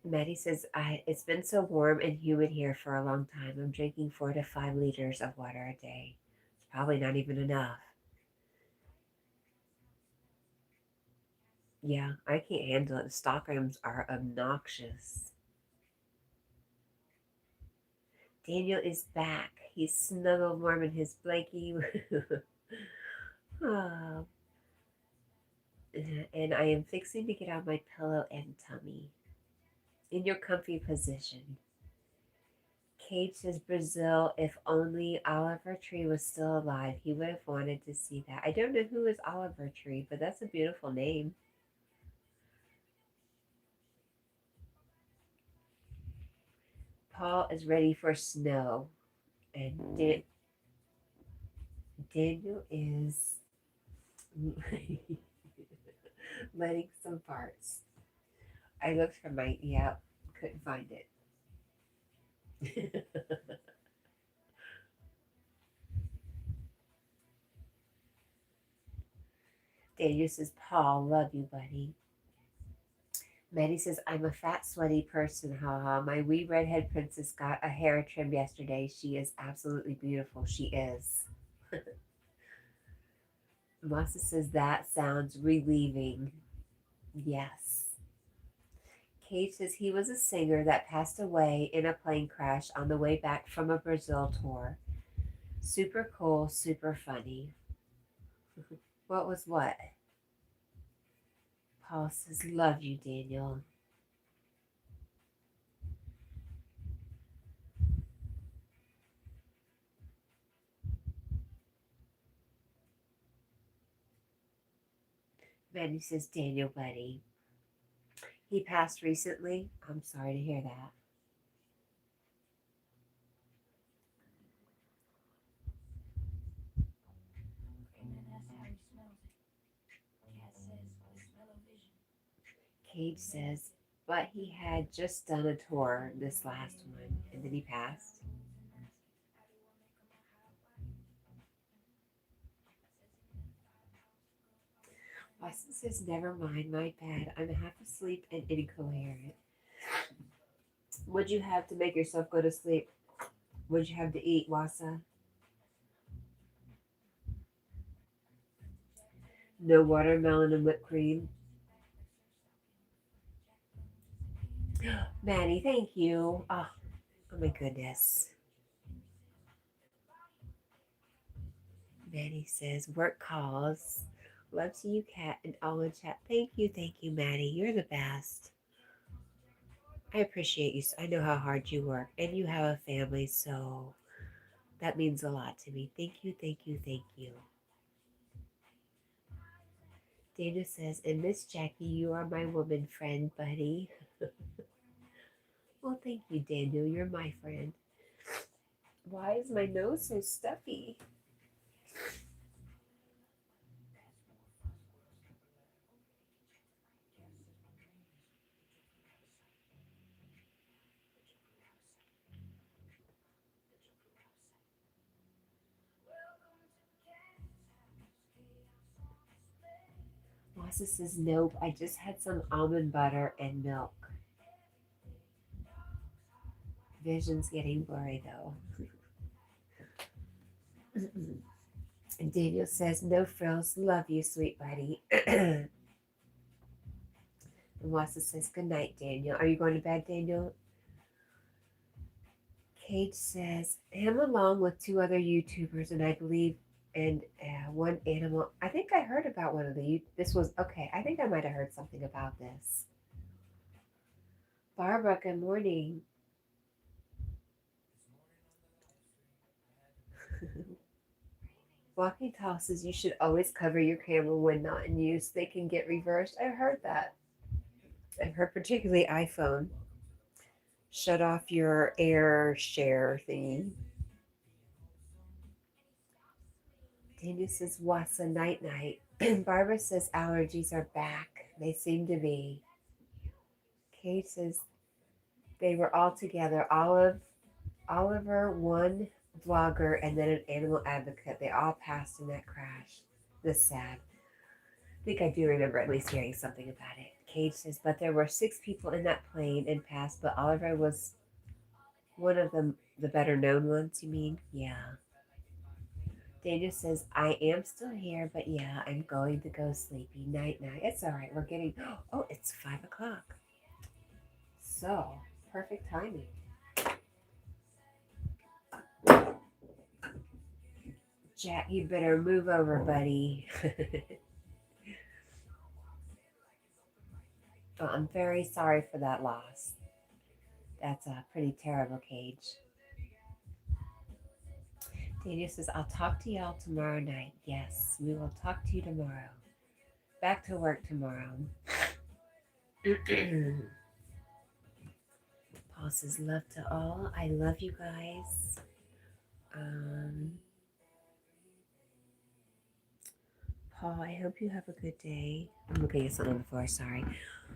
Maddie says, it's been so warm and humid here for a long time. I'm drinking 4 to 5 liters of water a day. It's probably not even enough. Yeah, I can't handle it. The Stockholms are obnoxious. Daniel is back. He's snuggled warm in his blankie. Oh. And I am fixing to get on my pillow and tummy. In your comfy position. Kate says Brazil, if only Oliver Tree was still alive, he would have wanted to see that. I don't know who is Oliver Tree, but that's a beautiful name. Paul is ready for snow. And Daniel is letting some parts. I looked for my, couldn't find it. Daniel says, Paul, love you, buddy. Maddie says, I'm a fat, sweaty person, haha. My wee redhead princess got a hair trim yesterday. She is absolutely beautiful. She is. Masa says, that sounds relieving. Yes. Kate says he was a singer that passed away in a plane crash on the way back from a Brazil tour. Super cool, super funny. What was what? Paul says, love you, Daniel. Manny says, Daniel, buddy. He passed recently. I'm sorry to hear that. Cage says, but he had just done a tour, this last one, and then he passed. Austin says, never mind, my bad. I'm half asleep and incoherent. What'd you have to make yourself go to sleep? What'd you have to eat, Wasa? No watermelon and whipped cream. Maddie, thank you. Oh my goodness. Maddie says, work calls. Love to you, Cat, and all in chat. Thank you, Maddie. You're the best. I appreciate you. I know how hard you work, and you have a family, so that means a lot to me. Thank you. Dana says, and Miss Jackie, you are my woman friend, buddy. Well, thank you, Daniel. You're my friend. Why is my nose so stuffy? Wasa says, nope, I just had some almond butter and milk. Vision's getting blurry, though. And Daniel says, no frills. Love you, sweet buddy. And Wasa says, good night, Daniel. Are you going to bed, Daniel? Cage says, him along with two other YouTubers, and I believe, and one animal. I think I heard about one of the. This was okay. I think I might have heard something about this. Barbara, good morning. Walking Tall says you should always cover your camera when not in use. They can get reversed. I heard that. I've heard particularly iPhone. Shut off your air share thingy. Daniel says, What's a night night? Barbara says allergies are back. They seem to be. Kate says they were all together. Oliver, one vlogger, and then an animal advocate. They all passed in that crash. This sad. I think I do remember at least hearing something about it. Cage says, but there were 6 people in that plane and passed, but Oliver was one of them, the better known ones, you mean? Yeah. Daniel says, I am still here, but yeah, I'm going to go sleepy. Night, night. It's all right. We're getting, oh, it's 5 o'clock. So, perfect timing. Jack, you better move over, buddy. Oh, I'm very sorry for that loss. That's a pretty terrible, Cage. Daniel says, I'll talk to y'all tomorrow night. Yes, we will talk to you tomorrow. Back to work tomorrow. Paul says, love to all. I love you guys. Paul, I hope you have a good day. I'm looking at something on the floor, sorry.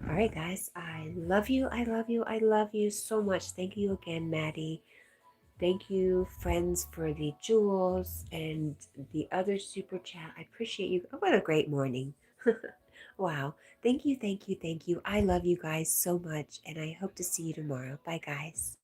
All right, guys, I love you. I love you so much. Thank you again, Maddie. Thank you, friends, for the jewels and the other super chat. I appreciate you. Oh, what a great morning. Wow. Thank you. I love you guys so much, and I hope to see you tomorrow. Bye, guys.